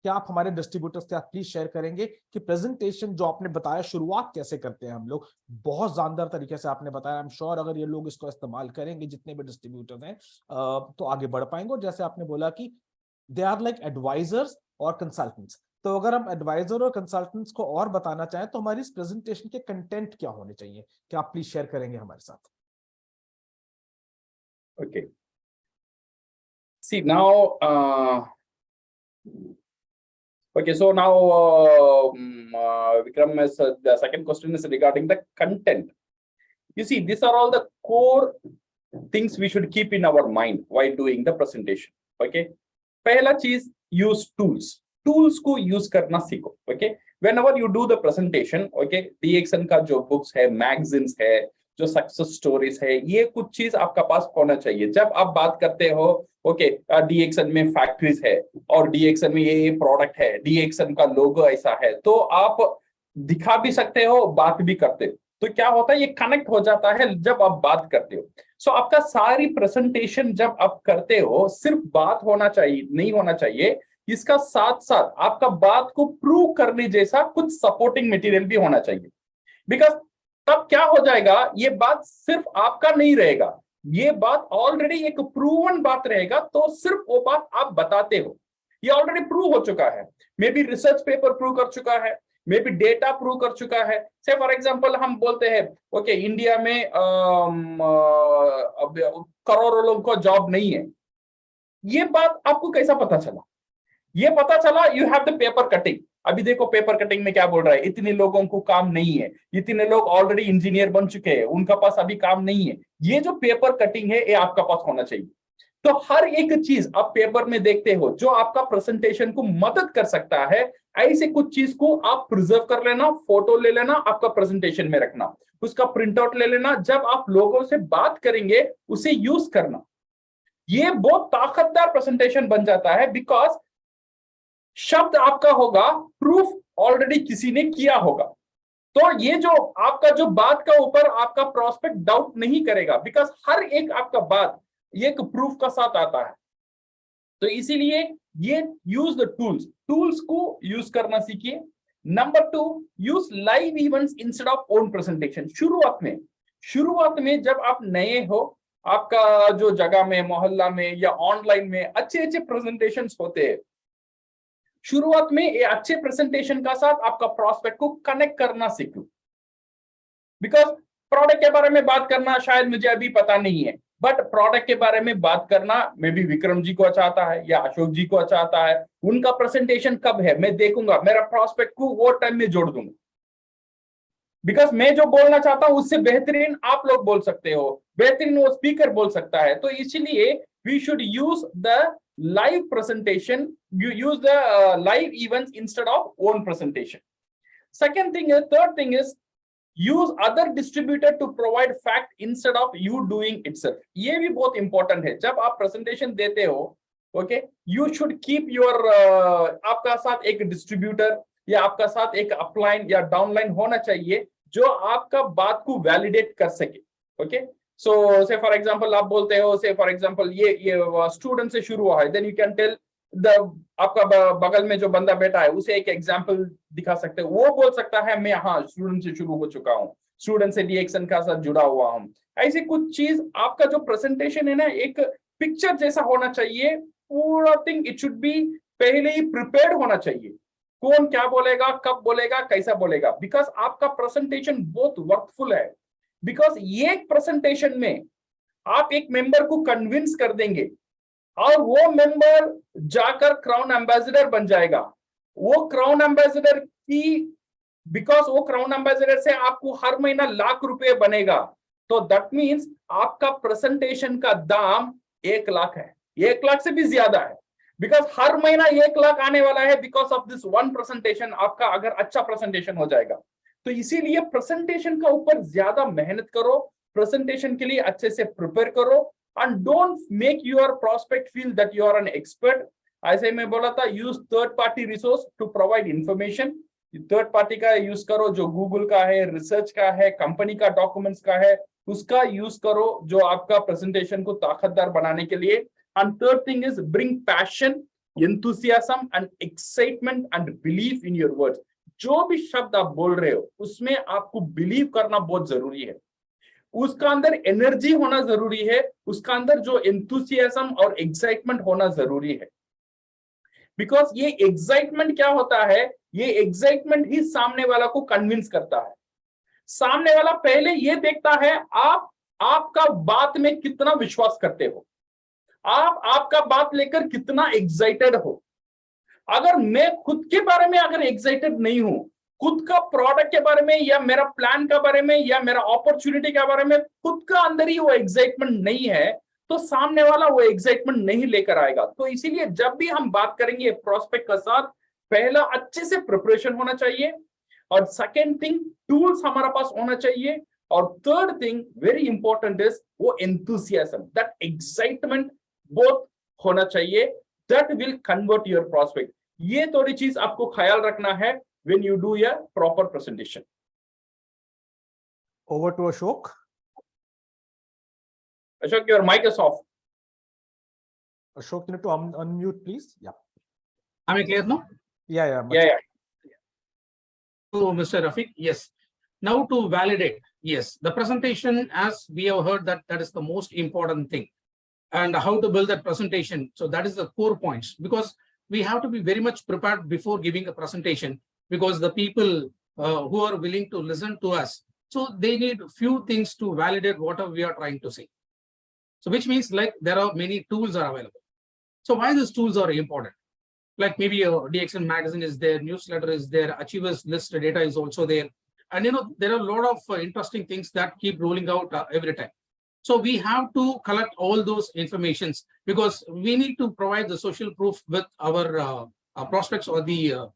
क्या आप हमारे डिस्ट्रीब्यूटर्स के साथ प्लीज शेयर करेंगे कि प्रेजेंटेशन जो आपने बताया शुरुआत कैसे करते हैं हम लोग, बहुत जानदार तरीके से आपने बताया. आई एम श्योर अगर ये लोग इसको इस्तेमाल करेंगे, जितने भी डिस्ट्रीब्यूटर्स हैं, तो आगे बढ़ पाएंगे. और जैसे आपने बोला कि दे आर लाइक एडवाइजर्स और कंसल्टेंट्स, तो अगर हम एडवाइजर और कंसल्टेंट्स को और बताना चाहें तो हमारी इस प्रेजेंटेशन के कंटेंट क्या होने चाहिए, क्या आप प्लीज शेयर करेंगे हमारे साथ. Okay. See now, okay, so now Vikram, the second question is regarding the content. You see, these are all the core things we should keep in our mind while doing the presentation. Okay, पहला चीज, use tools को use करना सीखो. Okay, whenever you do the presentation, okay, DXN का जो books है, magazines है, जो सक्सेस स्टोरीज है, ये कुछ चीज आपका पास होना चाहिए. जब आप बात करते हो, ओके, डीएक्सन में फैक्ट्रीज है और डीएक्सन में ये प्रोडक्ट है, डीएक्सन का लोगो ऐसा है, तो आप दिखा भी सकते हो, बात भी करते हो. तो क्या होता है, ये कनेक्ट हो जाता है जब आप बात करते हो. सो आपका सारी प्रेजेंटेशन जब आप करते हो, सिर्फ बात होना चाहिए नहीं होना चाहिए, इसका साथ साथ आपका बात को प्रूव करने जैसा कुछ सपोर्टिंग मटेरियल भी होना चाहिए. बिकॉज तब क्या हो जाएगा, ये बात सिर्फ आपका नहीं रहेगा, ये बात ऑलरेडी एक प्रूवन बात रहेगा, तो सिर्फ वो बात आप बताते हो, ये ऑलरेडी प्रूव हो चुका है, may be research paper prove कर चुका है, मे बी डेटा प्रूव कर चुका है। से फॉर एग्जांपल हम बोलते हैं ओके इंडिया में करोड़ों लोगों को जॉब नहीं है, ये बात आपको कैसा पता चला? ये पता चला you have the paper cutting. अभी देखो पेपर कटिंग में क्या बोल रहा है, इतने लोगों को काम नहीं है, इतने लोग ऑलरेडी इंजीनियर बन चुके हैं, उनका पास अभी काम नहीं है। ये जो पेपर कटिंग है ये आपका पास होना चाहिए। तो हर एक चीज आप पेपर में देखते हो जो आपका प्रेजेंटेशन को मदद कर सकता है, ऐसे कुछ चीज को आप प्रिजर्व कर लेना, फोटो ले लेना, आपका प्रेजेंटेशन में रखना, उसका प्रिंट आउट ले लेना, जब आप लोगों से बात करेंगे उसे यूज करना। ये बहुत ताकतदार प्रेजेंटेशन बन जाता है, बिकॉज शब्द आपका होगा, प्रूफ ऑलरेडी किसी ने किया होगा। तो ये जो आपका जो बात का ऊपर आपका प्रोस्पेक्ट डाउट नहीं करेगा, बिकॉज हर एक आपका बात एक प्रूफ का साथ आता है। तो इसीलिए ये यूज द टूल्स को यूज करना सीखिए। Number 2, use live events instead of own presentation. शुरुआत में जब आप नए हो, आपका जो जगह में, मोहल्ला में या ऑनलाइन में अच्छे प्रेजेंटेशंस होते हैं, शुरुआत में ये अच्छे प्रेजेंटेशन का साथ आपका प्रोस्पेक्ट को कनेक्ट करना सीखो। बिकॉज प्रोडक्ट के बारे में बात करना शायद मुझे अभी पता नहीं है, बट प्रोडक्ट के बारे में बात करना मे बी विक्रम जी को अच्छा आता है या अशोक जी को अच्छा आता है। उनका प्रेजेंटेशन कब है मैं देखूंगा, मेरा प्रोस्पेक्ट को वो टाइम में जोड़ दूंगा। बिकॉज मैं जो बोलना चाहता हूं उससे बेहतरीन आप लोग बोल सकते हो, बेहतरीन वो स्पीकर बोल सकता है। तो इसलिए we should use the live presentation, you use the live events instead of own presentation. Third thing is use other distributor to provide fact instead of you doing itself. ये भी बहुत important है। जब आप presentation देते हो, okay, you should keep your आपका साथ एक distributor या आपका साथ एक upline या downline होना चाहिए जो आपका बात को validate कर सके। okay, so say for example आप बोलते हो, say for example ये स्टूडेंट से शुरू हुआ है, then you can tell the आपका बगल में जो बंदा बैठा है उसे एक एग्जांपल दिखा सकते हो। वो बोल सकता है मैं हाँ स्टूडेंट से शुरू हो चुका हूँ, स्टूडेंट से रिएक्शन का साथ जुड़ा हुआ हूँ। ऐसे कुछ चीज आपका जो प्रेजेंटेशन है ना, एक पिक्चर जैसा होना चाहिए। पूरा थिंग इट शुड बी पहले ही प्रिपेयर्ड होना चाहिए, कौन क्या बोलेगा, कब बोलेगा, कैसा बोलेगा। बिकॉज आपका प्रेजेंटेशन बहुत वर्थफुल है। बिकॉज ये प्रेजेंटेशन में आप एक मेंबर को कन्विंस कर देंगे और वो मेंबर जाकर क्राउन एम्बेसडर बन जाएगा। वो क्राउन एम्बेसडर की, बिकॉज वो क्राउन एम्बेसडर से आपको हर महीना लाख रुपए बनेगा। तो दैट मीन्स आपका प्रेजेंटेशन का दाम 1 लाख है, 1 लाख से भी ज्यादा है। बिकॉज हर महीना 1 लाख आने वाला है because of this one presentation. आपका अगर अच्छा प्रेजेंटेशन हो जाएगा तो इसीलिए प्रेजेंटेशन का ऊपर ज्यादा मेहनत करो, प्रेजेंटेशन के लिए अच्छे से प्रिपेयर करो and don't make your prospect feel that you are an expert. ऐसे मैं बोला था use third party resource to provide information. Third party का यूज करो जो गूगल का है, रिसर्च का है, कंपनी का डॉक्यूमेंट्स का है, उसका यूज करो जो आपका प्रेजेंटेशन को ताकतदार बनाने के लिए। And third thing is bring passion, enthusiasm and excitement and belief in your words। जो भी शब्द आप बोल रहे हो उसमें आपको बिलीव करना बहुत जरूरी है, उसका अंदर एनर्जी होना जरूरी है, उसका अंदर जो एंथुसियाज्म और एक्साइटमेंट होना जरूरी है। बिकॉज ये एक्साइटमेंट क्या होता है, ये एक्साइटमेंट ही सामने वाला को कन्विंस करता है। सामने वाला पहले ये देखता है आप आपका बात में कितना विश्वास करते हो, आप आपका बात लेकर कितना एक्साइटेड हो। अगर मैं खुद के बारे में अगर एक्साइटेड नहीं हूं, खुद का प्रोडक्ट के बारे में या मेरा प्लान के बारे में या मेरा अपॉर्चुनिटी के बारे में खुद का अंदर ही वो एक्साइटमेंट नहीं है, तो सामने वाला वो एक्साइटमेंट नहीं लेकर आएगा। तो इसीलिए जब भी हम बात करेंगे प्रोस्पेक्ट के साथ, पहला अच्छे से प्रिपरेशन होना चाहिए, और सेकेंड थिंग टूल्स हमारा पास होना चाहिए, और third thing very important is वो एंथुसियाज्म, दैट एक्साइटमेंट बोथ होना चाहिए, that will convert your prospect. ये थोड़ी चीज आपको ख्याल रखना है when you do a proper presentation. Over to Ashok. Ashok, your mic is off. Ashok, you need to unmute, please. Yeah. Am I clear now? Yeah. Yeah. To Mr. Rafiq, yes. Now to validate, yes, the presentation, as we have heard, that is the most important thing. And how to build that presentation. So that is the core points, because we have to be very much prepared before giving a presentation, because the people who are willing to listen to us, so they need few things to validate whatever we are trying to say. So which means like there are many tools are available. So why these tools are important? Like maybe a DXN magazine is there, newsletter is there, Achievers list data is also there. And there are a lot of interesting things that keep rolling out every time. So we have to collect all those informations, because we need to provide the social proof with our prospects or the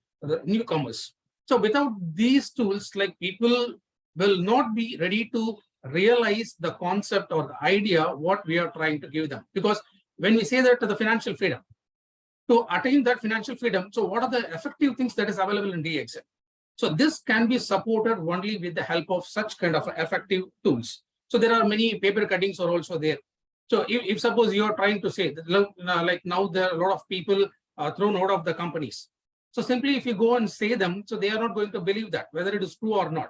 newcomers. So without these tools, like people will not be ready to realize the concept or the idea what we are trying to give them. Because when we say that to the financial freedom, to attain that financial freedom, so what are the effective things that is available in DXN? So this can be supported only with the help of such kind of effective tools. So there are many paper cuttings are also there. So if suppose you are trying to say that, like now there are a lot of people thrown out of the companies. So simply if you go and say them, so they are not going to believe that, whether it is true or not.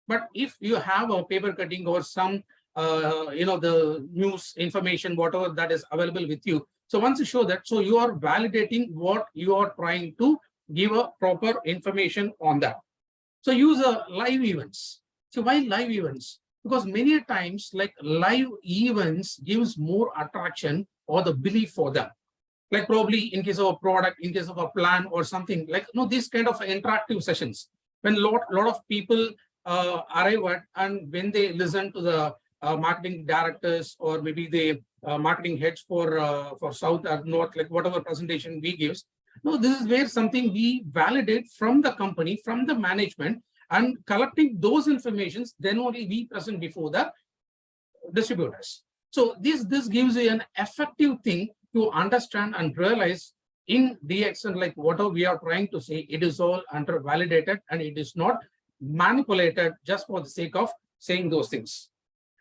But if you have a paper cutting or some, the news information, whatever that is available with you. So once you show that, so you are validating what you are trying to give a proper information on that. So use live events. So why live events? Because many times like live events gives more attraction or the belief for them. Like probably in case of a product, in case of a plan or something, like these kind of interactive sessions, when lot of people arrive at, and when they listen to the marketing directors or maybe the marketing heads for South or North, like whatever presentation we gives. No, this is where something we validate from the company, from the management, and collecting those informations, then only we present before the distributors. So this gives you an effective thing to understand and realize in DXN, like whatever we are trying to say, it is all under validated and it is not manipulated just for the sake of saying those things.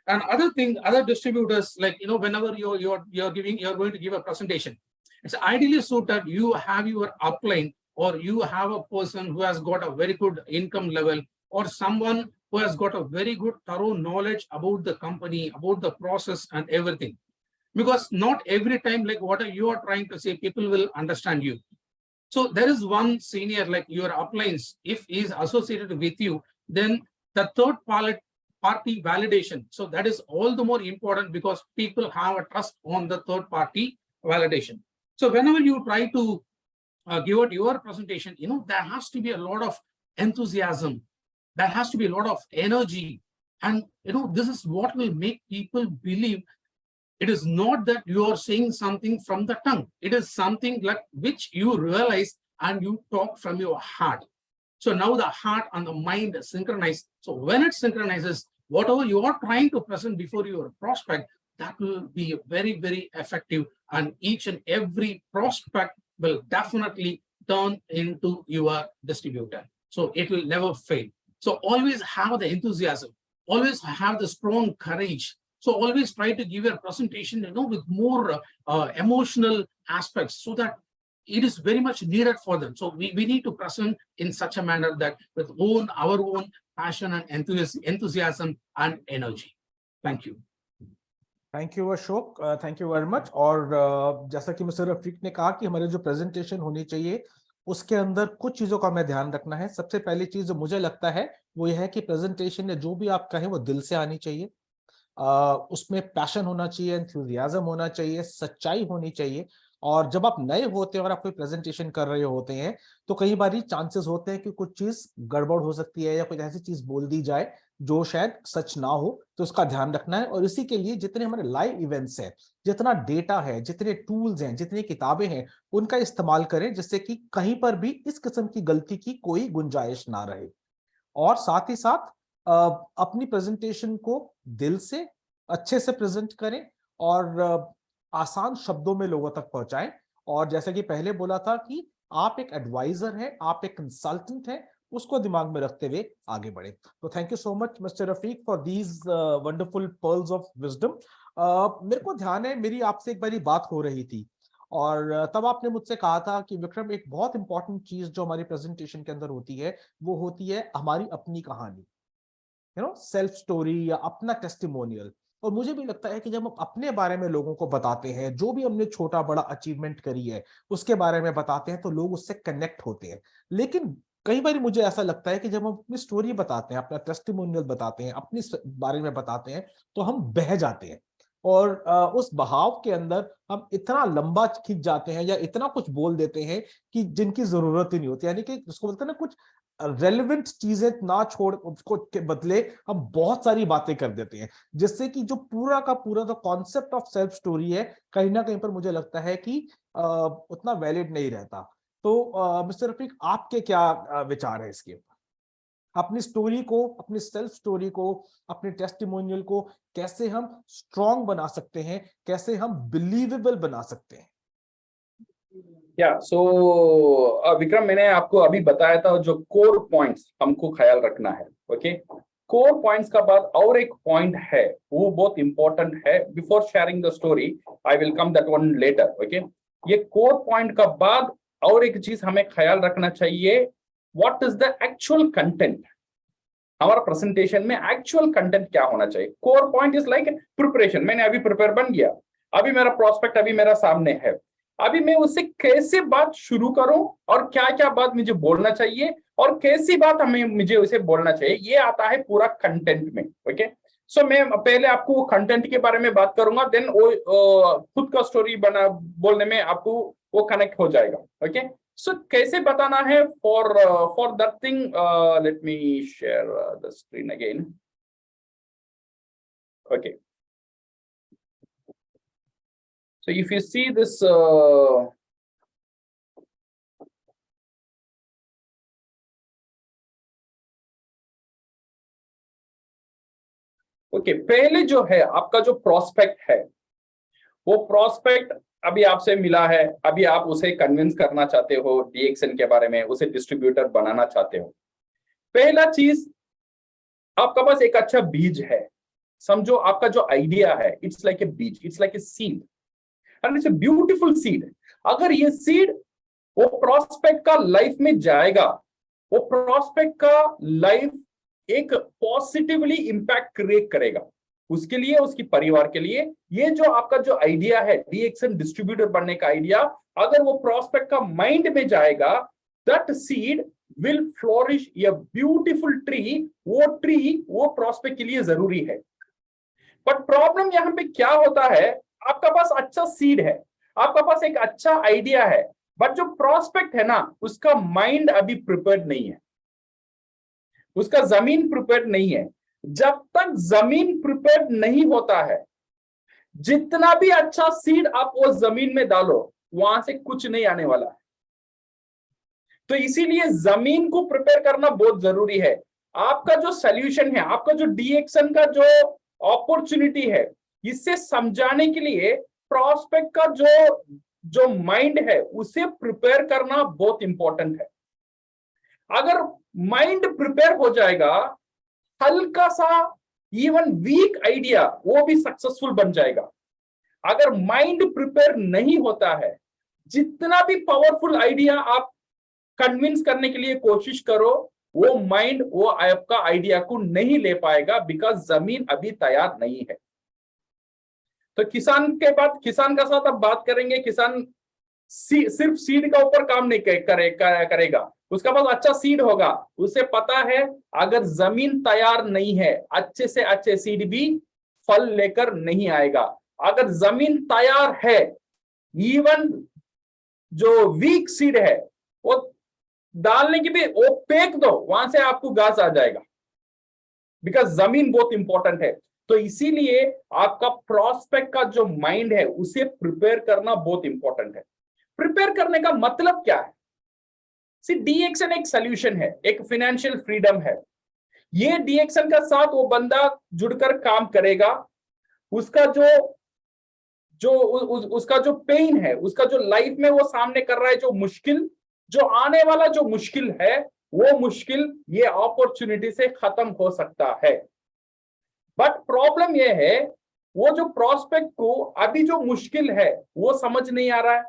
And other thing, other distributors, like whenever you're going to give a presentation, it's ideally suited you have your upline, or you have a person who has got a very good income level, or someone who has got a very good thorough knowledge about the company, about the process and everything. Because not every time, like what you are trying to say, people will understand you. So there is one senior, like your uplines, if he is associated with you, then the third party validation. So that is all the more important, because people have a trust on the third party validation. So whenever you try to give out your presentation, there has to be a lot of enthusiasm. There has to be a lot of energy. And, this is what will make people believe. It is not that you are saying something from the tongue. It is something like which you realize and you talk from your heart. So now the heart and the mind synchronize. So when it synchronizes, whatever you are trying to present before your prospect, that will be very, very effective. And each and every prospect will definitely turn into your distributor. So it will never fail. So always have the enthusiasm, always have the strong courage. So always try to give your presentation, with more emotional aspects, so that it is very much needed for them. So we need to present in such a manner that with our own passion and enthusiasm and energy. Thank you. Thank you Ashok, thank you very much. और जैसा कि मिस्टर रफीक ने कहा कि हमारी जो प्रेजेंटेशन होनी चाहिए उसके अंदर कुछ चीजों का हमें ध्यान रखना है। सबसे पहली चीज जो मुझे लगता है वो यह है कि प्रेजेंटेशन या जो भी आप कहें वो दिल से आनी चाहिए। उसमें पैशन होना चाहिए, एंथुसियाज्म होना चाहिए, सच्चाई होनी चाहिए। और जब आप नए होते हैं और आप कोई प्रेजेंटेशन कर रहे होते हैं तो कई बार चांसेस होते हैं कि कुछ चीज गड़बड़ हो सकती है या कुछ ऐसी चीज बोल दी जाए जो शायद सच ना हो, तो उसका ध्यान रखना है। और इसी के लिए जितने हमारे लाइव इवेंट्स हैं, जितना डेटा है, जितने टूल्स हैं, जितनी किताबें हैं, उनका इस्तेमाल करें, जिससे कि कहीं पर भी इस किस्म की गलती की कोई गुंजाइश ना रहे। और साथ ही साथ अपनी प्रेजेंटेशन को दिल से अच्छे से प्रेजेंट करें और आसान शब्दों में लोगों तक पहुंचाएं। और जैसा कि पहले बोला था कि आप एक एडवाइजर हैं, आप एक कंसल्टेंट हैं, उसको दिमाग में रखते हुए आगे बढ़े। तो thank you so much mister Rafiq for these wonderful pearls of wisdom. मेरे को ध्यान है, मेरी आपसे एक बारी बात हो रही थी और तब आपने मुझसे कहा था कि विक्रम, एक बहुत इंपॉर्टेंट चीज जो हमारी प्रेजेंटेशन के अंदर होती है वो होती है हमारी अपनी कहानी। सेल्फ स्टोरी या अपना टेस्टिमोनियल। और मुझे भी लगता है कि जब हम अपने बारे में लोगों को बताते हैं, जो भी हमने छोटा बड़ा अचीवमेंट करी है उसके बारे में बताते हैं, तो लोग उससे कनेक्ट होते हैं। लेकिन कई बार मुझे ऐसा लगता है कि जब हम अपनी स्टोरी बताते हैं, अपना टेस्टिमोनियल बताते हैं, अपने बारे में बताते हैं, तो हम बह जाते हैं और उस बहाव के अंदर हम इतना लंबा खींच जाते हैं या इतना कुछ बोल देते हैं कि जिनकी जरूरत ही नहीं होती। यानी कि उसको बोलते हैं ना, कुछ रेलेवेंट चीजें ना छोड़ उसको के बदले हम बहुत सारी बातें कर देते हैं, जिससे कि जो पूरा का पूरा जो कॉन्सेप्ट ऑफ सेल्फ स्टोरी है, कहीं ना कहीं पर मुझे लगता है कि उतना वैलिड नहीं रहता। तो मिस्टर रफीक, आपके क्या विचार है इसके ऊपर? अपनी स्टोरी को, अपनी सेल्फ स्टोरी को, अपने टेस्टिमोनियल को कैसे हम स्ट्रॉन्ग बना सकते हैं, कैसे हम बिलीवेबल बना सकते हैं? सो विक्रम, मैंने आपको अभी बताया था जो कोर पॉइंट्स हमको ख्याल रखना है। ओके, कोर पॉइंट्स का बाद और एक पॉइंट है, वो बहुत इंपॉर्टेंट है। Before sharing the story, I will come that one later. Okay, ये कोर पॉइंट का बाद और एक चीज हमें ख्याल रखना चाहिए, what is the actual content. हमारा प्रेजेंटेशन में एक्चुअल कंटेंट क्या होना चाहिए। Core point is like preparation. मैंने अभी प्रिपेयर बन गया, अभी मेरा प्रोस्पेक्ट अभी मेरा सामने है, अभी मैं उससे कैसे बात शुरू करूं और क्या क्या बात मुझे बोलना चाहिए और कैसी बात मुझे उसे बोलना चाहिए, ये आता है पूरा कंटेंट में। ओके, सो मैं पहले आपको कंटेंट के बारे में बात करूंगा, देन वो खुद का स्टोरी बोलने में आपको वो कनेक्ट हो जाएगा। ओके, सो कैसे बताना है, for that thing let me share the screen again. Okay, so if you see this पहले जो है आपका जो प्रोस्पेक्ट है, वो प्रोस्पेक्ट अभी आपसे मिला है, अभी आप उसे कन्विंस करना चाहते हो डीएक्सएन के बारे में, उसे डिस्ट्रीब्यूटर बनाना चाहते हो। पहला चीज, आपका पास एक अच्छा बीज है। समझो आपका जो आइडिया है, इट्स लाइक ए बीज, it's like a seed and it's a beautiful seed. अगर ये सीड वो प्रोस्पेक्ट का लाइफ में जाएगा, वो प्रोस्पेक्ट का लाइफ एक पॉजिटिवली इंपैक्ट क्रिएट करेगा उसके लिए, उसकी परिवार के लिए। ये जो आपका जो आइडिया है डीएक्सएन डिस्ट्रीब्यूटर बनने का आइडिया, अगर वो प्रोस्पेक्ट का माइंड में जाएगा, that seed will flourish a beautiful tree. वो ट्री वो प्रोस्पेक्ट के लिए जरूरी है। बट प्रॉब्लम यहां पे क्या होता है, आपका पास अच्छा सीड है, आपका पास एक अच्छा आइडिया है, बट जो प्रोस्पेक्ट है ना, उसका माइंड अभी प्रिपेयर्ड नहीं है, उसका जमीन प्रिपेयर्ड नहीं है। जब तक जमीन प्रिपेयर्ड नहीं होता है, जितना भी अच्छा सीड आप वो जमीन में डालो, वहां से कुछ नहीं आने वाला है। तो इसीलिए जमीन को प्रिपेयर करना बहुत जरूरी है। आपका जो सॉल्यूशन है, आपका जो डीएक्सएन का जो अपॉर्चुनिटी है, इससे समझाने के लिए प्रोस्पेक्ट का जो माइंड है उसे प्रिपेयर करना बहुत इंपॉर्टेंट है। अगर माइंड प्रिपेयर हो जाएगा, हल्का सा इवन वीक आइडिया वो भी सक्सेसफुल बन जाएगा। अगर माइंड प्रिपेयर नहीं होता है, जितना भी पावरफुल आइडिया आप कन्विंस करने के लिए कोशिश करो, वो माइंड वो आपका आइडिया को नहीं ले पाएगा, बिकॉज जमीन अभी तैयार नहीं है। तो किसान के बाद किसान का साथ अब बात करेंगे। किसान सिर्फ सीड का ऊपर काम नहीं करेगा, उसका पास अच्छा सीड होगा, उसे पता है अगर जमीन तैयार नहीं है, अच्छे से अच्छे सीड भी फल लेकर नहीं आएगा। अगर जमीन तैयार है, इवन जो वीक सीड है वो डालने की भी वो फेंक दो, वहां से आपको घास आ जाएगा, बिकॉज जमीन बहुत इंपॉर्टेंट है। तो इसीलिए आपका प्रोस्पेक्ट का जो माइंड है उसे प्रिपेयर करना बहुत इंपॉर्टेंट है। प्रिपेयर करने का मतलब क्या है? डीएक्सएन एक सोल्यूशन है, एक फाइनेंशियल फ्रीडम है। ये डीएक्सएन का साथ वो बंदा जुड़कर काम करेगा, उसका उसका जो पेन है, उसका जो लाइफ में वो सामने कर रहा है, जो मुश्किल, जो आने वाला जो मुश्किल है, वो मुश्किल ये अपॉर्चुनिटी से खत्म हो सकता है। बट प्रॉब्लम ये है, वो जो प्रोस्पेक्ट को अभी जो मुश्किल है वो समझ नहीं आ रहा है।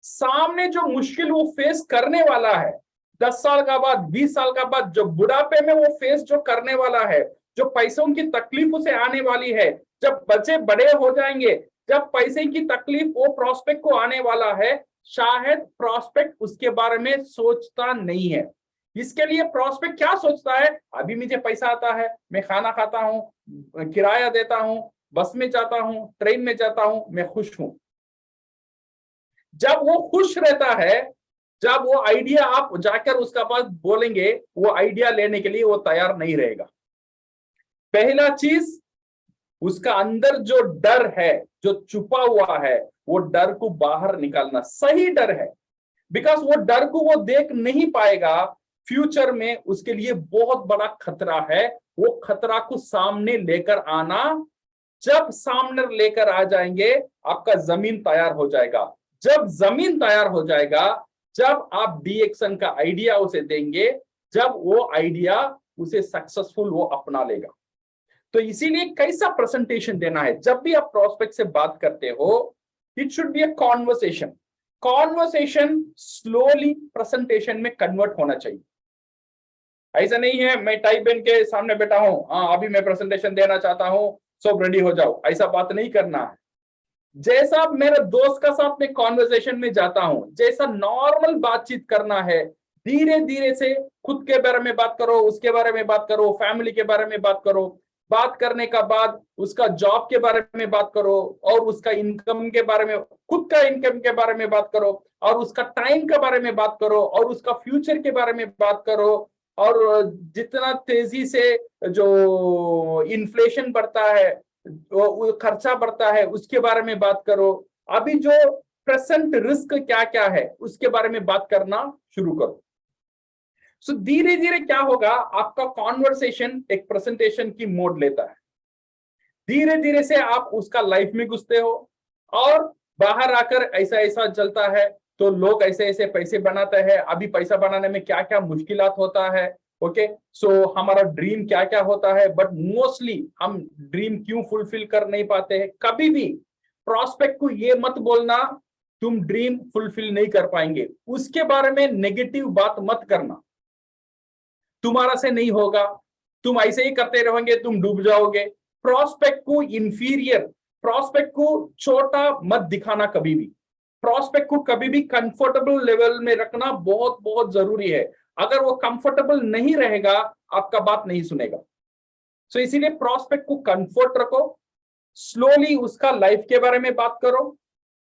सामने जो मुश्किल वो फेस करने वाला है 10 साल का बाद, 20 साल का बाद, जो बुढ़ापे में वो फेस जो करने वाला है, जो पैसों की तकलीफ उसे आने वाली है, जब बच्चे बड़े हो जाएंगे, जब पैसे की तकलीफ वो प्रोस्पेक्ट को आने वाला है, शायद प्रोस्पेक्ट उसके बारे में सोचता नहीं है। इसके लिए प्रोस्पेक्ट क्या सोचता है, अभी मुझे पैसा आता है, मैं खाना खाता हूं, किराया देता हूं, बस में जाता हूं, ट्रेन में जाता हूं, मैं खुश हूं। जब वो खुश रहता है, जब वो आइडिया आप जाकर उसका पास बोलेंगे, वो आइडिया लेने के लिए वो तैयार नहीं रहेगा। पहला चीज, उसका अंदर जो डर है, जो छुपा हुआ है, वो डर को बाहर निकालना सही डर है। बिकॉज वो डर को वो देख नहीं पाएगा, फ्यूचर में उसके लिए बहुत बड़ा खतरा है। वो खतरा को सामने लेकर आना, जब सामने लेकर आ जाएंगे, आपका जमीन तैयार हो जाएगा। जब जमीन तैयार हो जाएगा, जब आप डीएक्शन का आइडिया उसे देंगे, जब वो आइडिया उसे सक्सेसफुल वो अपना लेगा। तो इसीलिए कैसा प्रेजेंटेशन देना है, जब भी आप प्रोस्पेक्ट से बात करते हो, it should be a conversation. Conversation slowly presentation में कन्वर्ट होना चाहिए। ऐसा नहीं है मैं टाई पेन के सामने बैठा हूं, हाँ अभी मैं प्रेजेंटेशन देना चाहता हूं, सब रेडी हो जाओ, ऐसा बात नहीं करना है। जैसा मेरे दोस्त का साथ में कॉन्वर्सेशन में जाता हूं, जैसा नॉर्मल बातचीत करना है, धीरे धीरे से खुद के बारे में बात करो, उसके बारे में बात करो, फैमिली के बारे में बात करो। बात करने का बाद उसका जॉब के बारे में बात करो, और उसका इनकम के बारे में, खुद का इनकम के बारे में बात करो, और उसका टाइम के बारे में बात करो, और उसका फ्यूचर के बारे में बात करो। और जितना तेजी से जो इन्फ्लेशन बढ़ता है, वो खर्चा बढ़ता है, उसके बारे में बात करो। अभी जो प्रेजेंट रिस्क क्या क्या है, उसके बारे में बात करना शुरू करो। सो धीरे धीरे क्या होगा, आपका कॉन्वर्सेशन एक प्रेजेंटेशन की मोड लेता है। धीरे धीरे से आप उसका लाइफ में घुसते हो, और बाहर आकर ऐसा ऐसा चलता है, तो लोग ऐसे ऐसे पैसे बनाते हैं। अभी पैसा बनाने में क्या क्या मुश्किलात होता है, ओके, सो हमारा ड्रीम क्या क्या होता है, बट मोस्टली हम ड्रीम क्यों फुलफिल कर नहीं पाते हैं। कभी भी प्रोस्पेक्ट को ये मत बोलना तुम ड्रीम फुलफिल नहीं कर पाएंगे, उसके बारे में नेगेटिव बात मत करना। तुम्हारा से नहीं होगा, तुम ऐसे ही करते रहोगे, तुम डूब जाओगे। प्रोस्पेक्ट को इंफीरियर, प्रोस्पेक्ट को छोटा मत दिखाना कभी भी। प्रोस्पेक्ट को कभी भी कंफर्टेबल लेवल में रखना बहुत बहुत जरूरी है। अगर वो कंफर्टेबल नहीं रहेगा, आपका बात नहीं सुनेगा। सो इसीलिए प्रोस्पेक्ट को कंफर्ट रखो, स्लोली उसका लाइफ के बारे में बात करो,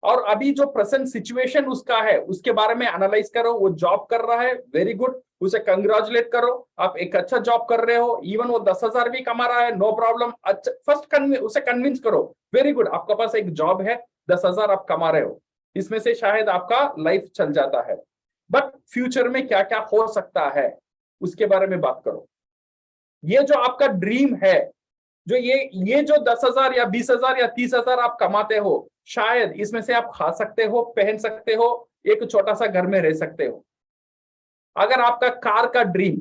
और अभी जो प्रेजेंट सिचुएशन उसका है उसके बारे में एनालाइज करो। वो जॉब कर रहा है, वेरी गुड, उसे कंग्रेचुलेट करो, आप एक अच्छा जॉब कर रहे हो। इवन वो 10,000 भी कमा रहा है, नो प्रॉब्लम। अच्छा, फर्स्ट उसे कन्विंस करो, वेरी गुड, आपके पास एक जॉब है, 10,000 आप कमा रहे हो, इसमें से शायद आपका लाइफ चल जाता है, बट फ्यूचर में क्या क्या हो सकता है उसके बारे में बात करो। ये जो आपका ड्रीम है, जो ये जो 10,000 या 20,000 या 30,000 आप कमाते हो, शायद इसमें से आप खा सकते हो, पहन सकते हो, एक छोटा सा घर में रह सकते हो। अगर आपका कार का ड्रीम,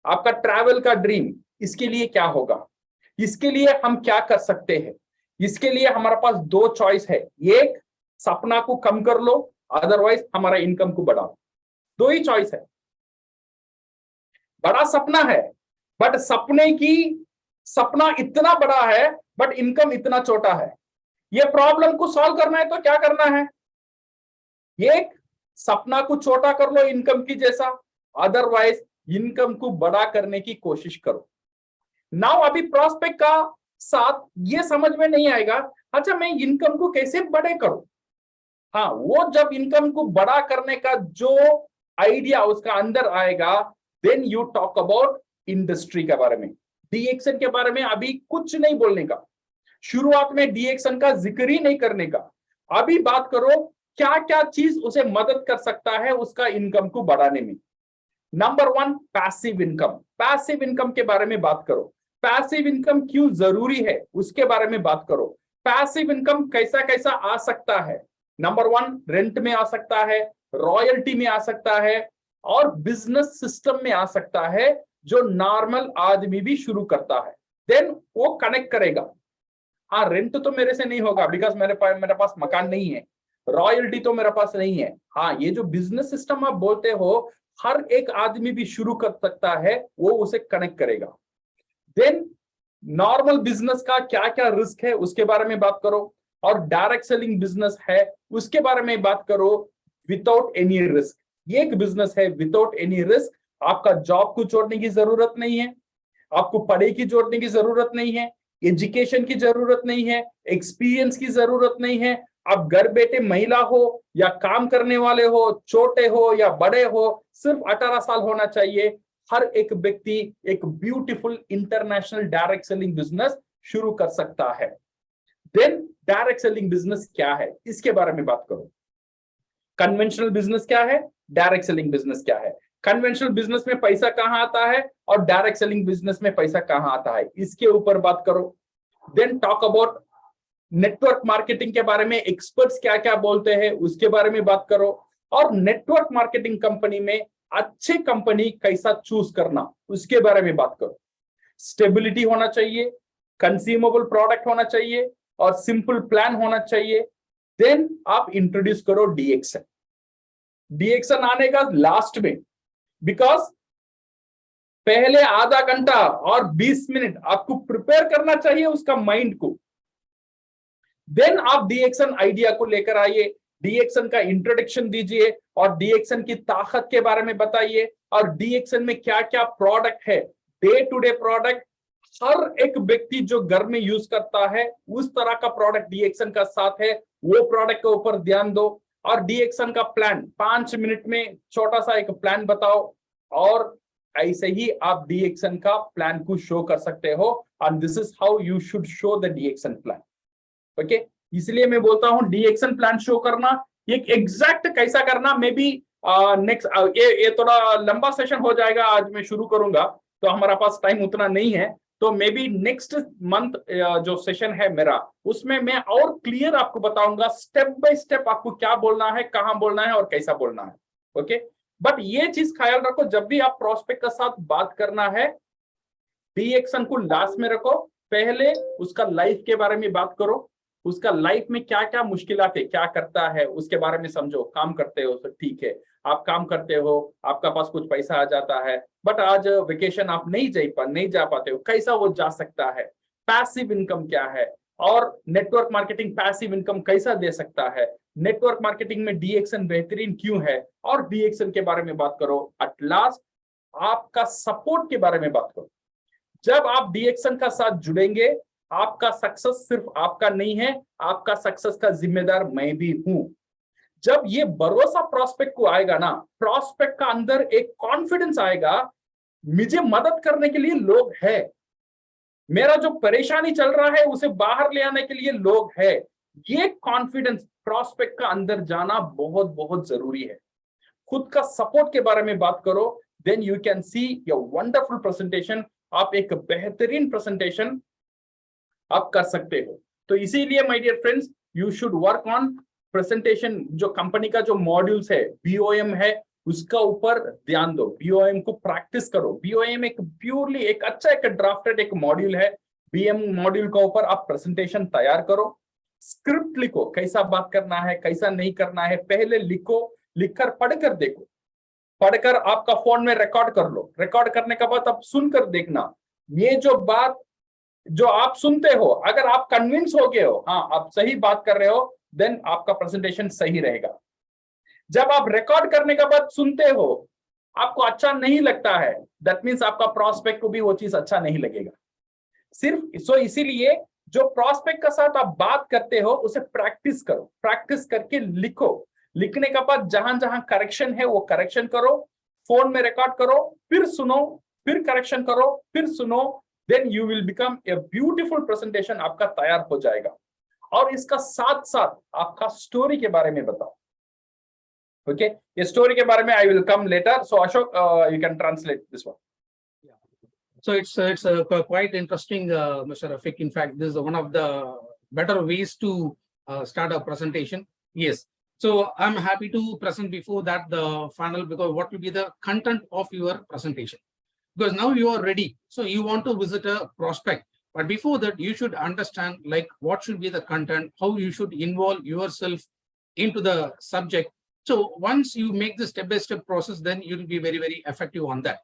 आपका ट्रैवल का ड्रीम, इसके लिए क्या होगा, इसके लिए हम क्या कर सकते हैं। इसके लिए हमारे पास दो चॉइस है, एक सपना को कम कर लो, अदरवाइज हमारा इनकम को बढ़ाओ। दो ही चॉइस है। बड़ा सपना है, बट सपना इतना बड़ा है, बट इनकम इतना छोटा है। ये प्रॉब्लम को सॉल्व करना है तो क्या करना है, एक सपना को छोटा कर लो इनकम की जैसा, अदरवाइज इनकम को बड़ा करने की कोशिश करो। नाउ अभी प्रोस्पेक्ट का साथ ये समझ में नहीं आएगा, अच्छा मैं इनकम को कैसे बड़े करूं। हाँ, वो जब इनकम को बड़ा करने का जो आइडिया उसका अंदर आएगा, then you talk about industry के बारे में, डीएक्शन के बारे में अभी कुछ नहीं बोलने का, शुरुआत में डीएक्शन का जिक्र ही नहीं करने का। अभी बात करो क्या क्या चीज उसे मदद कर सकता है उसका इनकम को बढ़ाने में। Number 1, passive income. Passive income के बारे में बात करो, पैसिव इनकम क्यों जरूरी है उसके बारे में बात करो। पैसिव इनकम कैसा कैसा आ सकता है। नंबर 1, रेंट में आ सकता है, रॉयल्टी में आ सकता है, और बिजनेस सिस्टम में आ सकता है, जो नॉर्मल आदमी भी शुरू करता है, देन वो कनेक्ट करेगा। हाँ, रेंट तो मेरे से नहीं होगा बिकॉज मेरे पास मकान नहीं है, रॉयल्टी तो मेरे पास नहीं है। हाँ, ये जो बिजनेस सिस्टम आप बोलते हो, हर एक आदमी भी शुरू कर सकता है, वो उसे कनेक्ट करेगा। देन नॉर्मल बिजनेस का क्या क्या रिस्क है उसके बारे में बात करो, और डायरेक्ट सेलिंग बिजनेस है उसके बारे में बात करो विदाउट एनी रिस्क। ये एक बिजनेस है विदाउट एनी रिस्क। आपका जॉब को छोड़ने की जरूरत नहीं है, आपको पढ़ाई की जोड़ने की जरूरत नहीं है, एजुकेशन की जरूरत नहीं है, एक्सपीरियंस की जरूरत नहीं है। आप घर बैठे महिला हो या काम करने वाले हो, छोटे हो या बड़े हो, सिर्फ 18 साल होना चाहिए। हर एक व्यक्ति एक beautiful international direct selling business शुरू कर सकता है। देन डायरेक्ट सेलिंग बिजनेस क्या है इसके बारे में बात करो। कन्वेंशनल बिजनेस क्या है, डायरेक्ट सेलिंग बिजनेस क्या है, कन्वेंशनल बिजनेस में पैसा कहां आता है और डायरेक्ट सेलिंग बिजनेस में पैसा कहां आता है, इसके ऊपर बात करो। Then talk about network marketing के बारे में, एक्सपर्ट्स क्या क्या बोलते हैं उसके बारे में बात करो। और नेटवर्क मार्केटिंग कंपनी में अच्छे कंपनी कैसा चूज करना उसके बारे में बात करो। स्टेबिलिटी होना चाहिए, कंज्यूमेबल प्रोडक्ट होना चाहिए और सिंपल प्लान होना चाहिए। देन आप इंट्रोड्यूस करो डीएक्सन। डीएक्सन आने का लास्ट में, बिकॉज पहले आधा घंटा और 20 मिनट आपको प्रिपेयर करना चाहिए उसका माइंड को। देन आप डीएक्सन आइडिया को लेकर आइए, डीएक्सन का इंट्रोडक्शन दीजिए और डीएक्सन की ताकत के बारे में बताइए, और डीएक्सन में क्या क्या प्रोडक्ट है, डे टू डे प्रोडक्ट, हर एक व्यक्ति जो घर में यूज करता है उस तरह का प्रोडक्ट डीएक्सन का साथ है, वो प्रोडक्ट के ऊपर ध्यान दो। और डीएक्सन का प्लान 5 मिनट में छोटा सा एक प्लान बताओ, और ऐसे ही आप डीएक्सन का प्लान को शो कर सकते हो। And this is how you should show the DXN plan. Okay, इसलिए मैं बोलता हूं डीएक्सन प्लान शो करना, एक एग्जैक्ट कैसा करना, मे बी नेक्स्ट ये थोड़ा लंबा सेशन हो जाएगा, आज मैं शुरू करूंगा तो हमारा पास टाइम उतना नहीं है, तो मे बी नेक्स्ट मंथ जो सेशन है मेरा उसमें मैं और क्लियर आपको बताऊंगा स्टेप बाय स्टेप आपको क्या बोलना है, कहां बोलना है और कैसा बोलना है। ओके, बट ये चीज ख्याल रखो, जब भी आप प्रोस्पेक्ट के साथ बात करना है डीएक्सन को लास्ट में रखो, पहले उसका लाइफ के बारे में बात करो, उसका लाइफ में क्या क्या मुश्किलात है, क्या करता है उसके बारे में समझो। काम करते हो तो ठीक है, आप काम करते हो, आपका पास कुछ पैसा आ जाता है, बट आज वेकेशन आप नहीं जा पाते हो, कैसा वो जा सकता है, पैसिव इनकम क्या है, और नेटवर्क मार्केटिंग पैसिव इनकम कैसा दे सकता है, नेटवर्क मार्केटिंग में डीएक्सन बेहतरीन क्यों है, और डीएक्सन के बारे में बात करो। एट लास्ट आपका सपोर्ट के बारे में बात करो। जब आप डीएक्सन का साथ जुड़ेंगे, आपका सक्सेस सिर्फ आपका नहीं है, आपका सक्सेस का जिम्मेदार मैं भी हूं। जब ये भरोसा प्रोस्पेक्ट को आएगा ना, प्रोस्पेक्ट का अंदर एक कॉन्फिडेंस आएगा, मुझे मदद करने के लिए लोग हैं, मेरा जो परेशानी चल रहा है उसे बाहर ले आने के लिए लोग हैं, ये कॉन्फिडेंस प्रोस्पेक्ट का अंदर जाना बहुत बहुत जरूरी है। खुद का सपोर्ट के बारे में बात करो, then you can see your wonderful presentation. आप एक बेहतरीन प्रेजेंटेशन आप कर सकते हो। तो इसीलिए my dear friends, you should work on presentation. जो कंपनी का जो मॉड्यूल्स है, बीओएम है, उसका ऊपर ध्यान दो, बीओएम को प्रैक्टिस करो। बीओएम एक प्योरली एक अच्छा एक ड्राफ्टेड एक मॉड्यूल है, बीएम मॉड्यूल का ऊपर आप प्रेजेंटेशन तैयार करो, स्क्रिप्ट लिखो, कैसा बात करना है कैसा नहीं करना है पहले लिखो, लिखकर पढ़कर देखो, पढ़कर आपका फोन में रिकॉर्ड कर लो, रिकॉर्ड करने के बाद आप सुनकर देखना, ये जो बात जो आप सुनते हो अगर आप कन्विंस हो गए हो, हाँ आप सही बात कर रहे हो, देन आपका प्रेजेंटेशन सही रहेगा। जब आप रिकॉर्ड करने के बाद सुनते हो आपको अच्छा नहीं लगता है, दैट मीन्स आपका प्रोस्पेक्ट को भी वो चीज अच्छा नहीं लगेगा। सिर्फ इसीलिए जो प्रोस्पेक्ट के साथ आप बात करते हो उसे प्रैक्टिस करो, प्रैक्टिस करके लिखो, लिखने के बाद जहां जहां करेक्शन है वो करेक्शन करो, फोन में रिकॉर्ड करो, फिर सुनो, फिर करेक्शन करो, फिर सुनो, then you will become a beautiful presentation आपका तैयार हो जाएगा। और इसका साथ साथ आपका स्टोरी के बारे में बताओ। ओके, ये स्टोरी के बारे में आई will come later, so Ashok you can translate this one. So it's quite interesting, Mr. Rafiq. In fact, this is one of the better ways to start a presentation. Yes. So I'm happy to present before that the final, because what will be the content of your presentation? Because now you are ready. So you want to visit a prospect. But before that, you should understand like what should be the content, how you should involve yourself into the subject. So once you make the step-by-step process, then you will be very, very effective on that.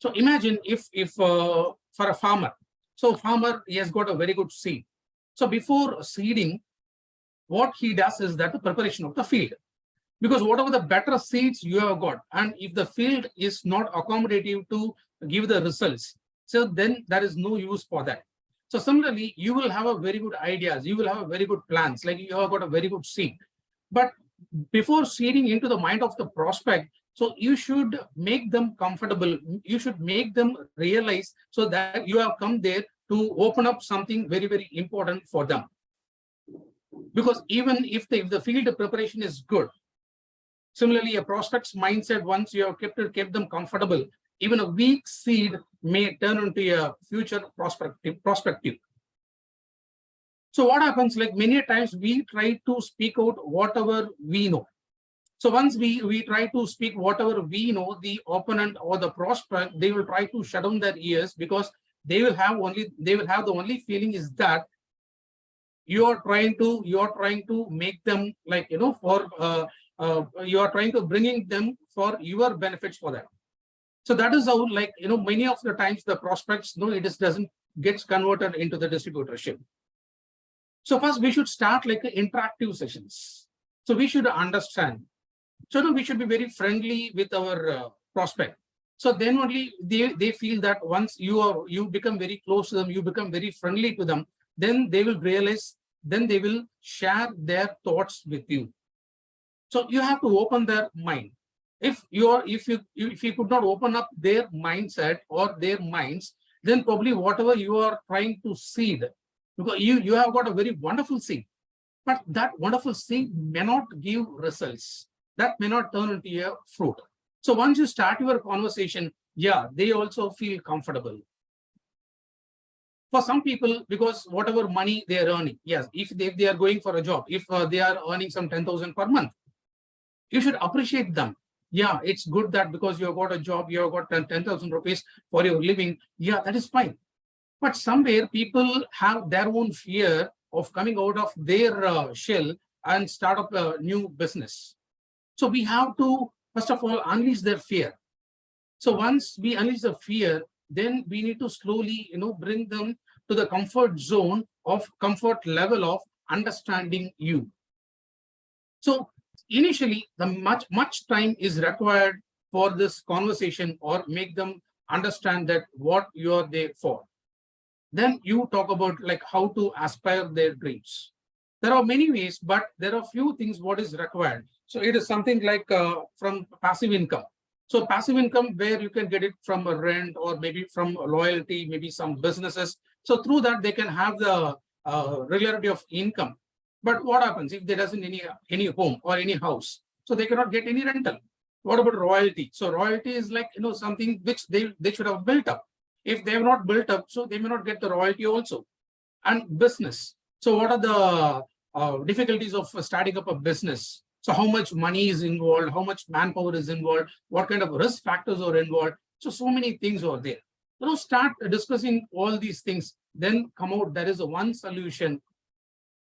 So imagine if for a farmer, So farmer, he has got a very good seed. So before seeding, what he does is that the preparation of the field. Because whatever the better seeds you have got, and if the field is not accommodative to give the results, so then there is no use for that. So similarly, you will have a very good ideas, you will have a very good plans, like you have got a very good seed. But before seeding into the mind of the prospect, so you should make them comfortable, you should make them realize so that you have come there to open up something very, very important for them. Because even if the field preparation is good, similarly, a prospect's mindset, once you have kept them comfortable, even a weak seed may turn into a future prospective. So what happens, like many times we try to speak out whatever we know. So once we try to speak whatever we know, the opponent or the prospect, they will try to shut down their ears, because they will have the only feeling is that you are trying to make them, like, you are trying to bringing them for your benefits for that. So that is how, like, many of the times the prospects, it just doesn't gets converted into the distributorship. So first we should start like interactive sessions. So we should understand. So we should be very friendly with our prospect. So then only they feel that once you become very close to them, you become very friendly to them, then they will realize, then they will share their thoughts with you. So you have to open their mind. If you could not open up their mindset or their minds, then probably whatever you are trying to seed, because you have got a very wonderful seed, but that wonderful seed may not give results. That may not turn into a fruit. So once you start your conversation, yeah, they also feel comfortable. For some people, because whatever money they are earning, yes, if they are going for a job, if they are earning some 10,000 per month, you should appreciate them. Yeah, it's good that because you have got a job, you have got 10,000 rupees for your living. Yeah, that is fine. But somewhere people have their own fear of coming out of their shell and start up a new business. So we have to, first of all, unleash their fear. So once we unleash the fear, then we need to slowly, bring them to the comfort zone of comfort level of understanding you. So initially, the much time is required for this conversation, or make them understand that what you are there for. Then you talk about like how to aspire their dreams. There are many ways, but there are few things what is required. So it is something like from passive income. So passive income, where you can get it from a rent, or maybe from loyalty, maybe some businesses. So through that, they can have the regularity of income. But what happens if there doesn't any home or any house? So they cannot get any rental. What about royalty? So royalty is like, something which they should have built up. If they have not built up, so they may not get the royalty also. And business. So what are the difficulties of starting up a business? So how much money is involved? How much manpower is involved? What kind of risk factors are involved? So many things are there. Start discussing all these things. Then come out, there is a one solution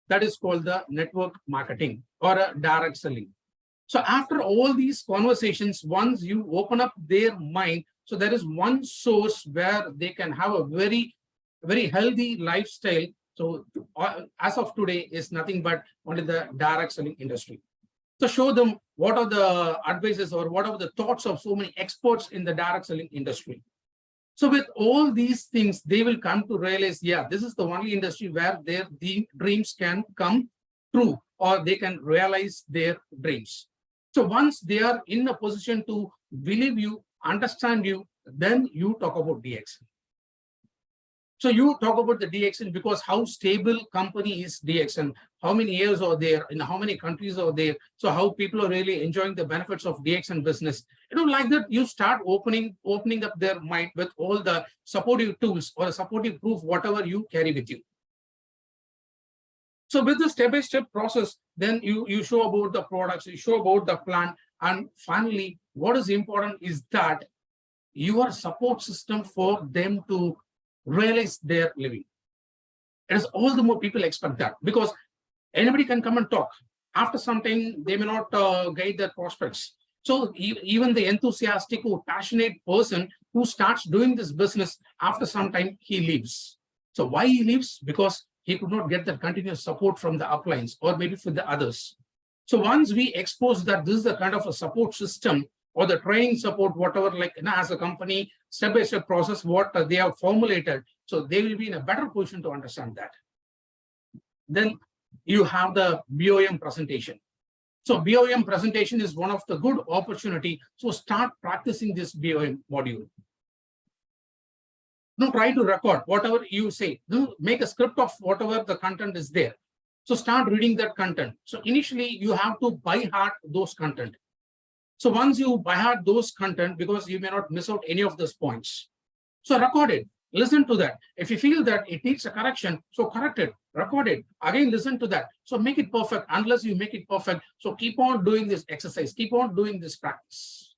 that is called the network marketing or a direct selling. So after all these conversations, once you open up their mind, so there is one source where they can have a very, very healthy lifestyle. So as of today is nothing but only the direct selling industry. So show them what are the advices or what are the thoughts of so many experts in the direct selling industry. So with all these things, they will come to realize, yeah, this is the only industry where their dreams can come true, or they can realize their dreams. So once they are in a position to believe you, understand you, then you talk about DXN. So you talk about the DXN because how stable company is DXN, how many years are there, in how many countries are there, so how people are really enjoying the benefits of DXN business. Like that, you start opening up their mind with all the supportive tools or a supportive proof, whatever you carry with you. So with the step-by-step process, then you show about the products, you show about the plan, and finally, what is important is that your support system for them to realize their living. It is all the more people expect that, because anybody can come and talk. After some time, they may not guide their prospects. So even the enthusiastic or passionate person who starts doing this business, after some time, he leaves. So why he leaves? Because he could not get that continuous support from the uplines or maybe for the others. So once we expose that this is the kind of a support system or the training support, whatever, like as a company, step-by-step process, what they have formulated, so they will be in a better position to understand that. Then you have the BOM presentation. So BOM presentation is one of the good opportunity. So start practicing this BOM module. Now try to record whatever you say. Make a script of whatever the content is there. So start reading that content. So initially you have to by heart those content. So once you by heart those content, because you may not miss out any of those points. So record it, listen to that. If you feel that it needs a correction, so correct it, record it, again listen to that. So make it perfect. Unless you make it perfect, so keep on doing this exercise, keep on doing this practice.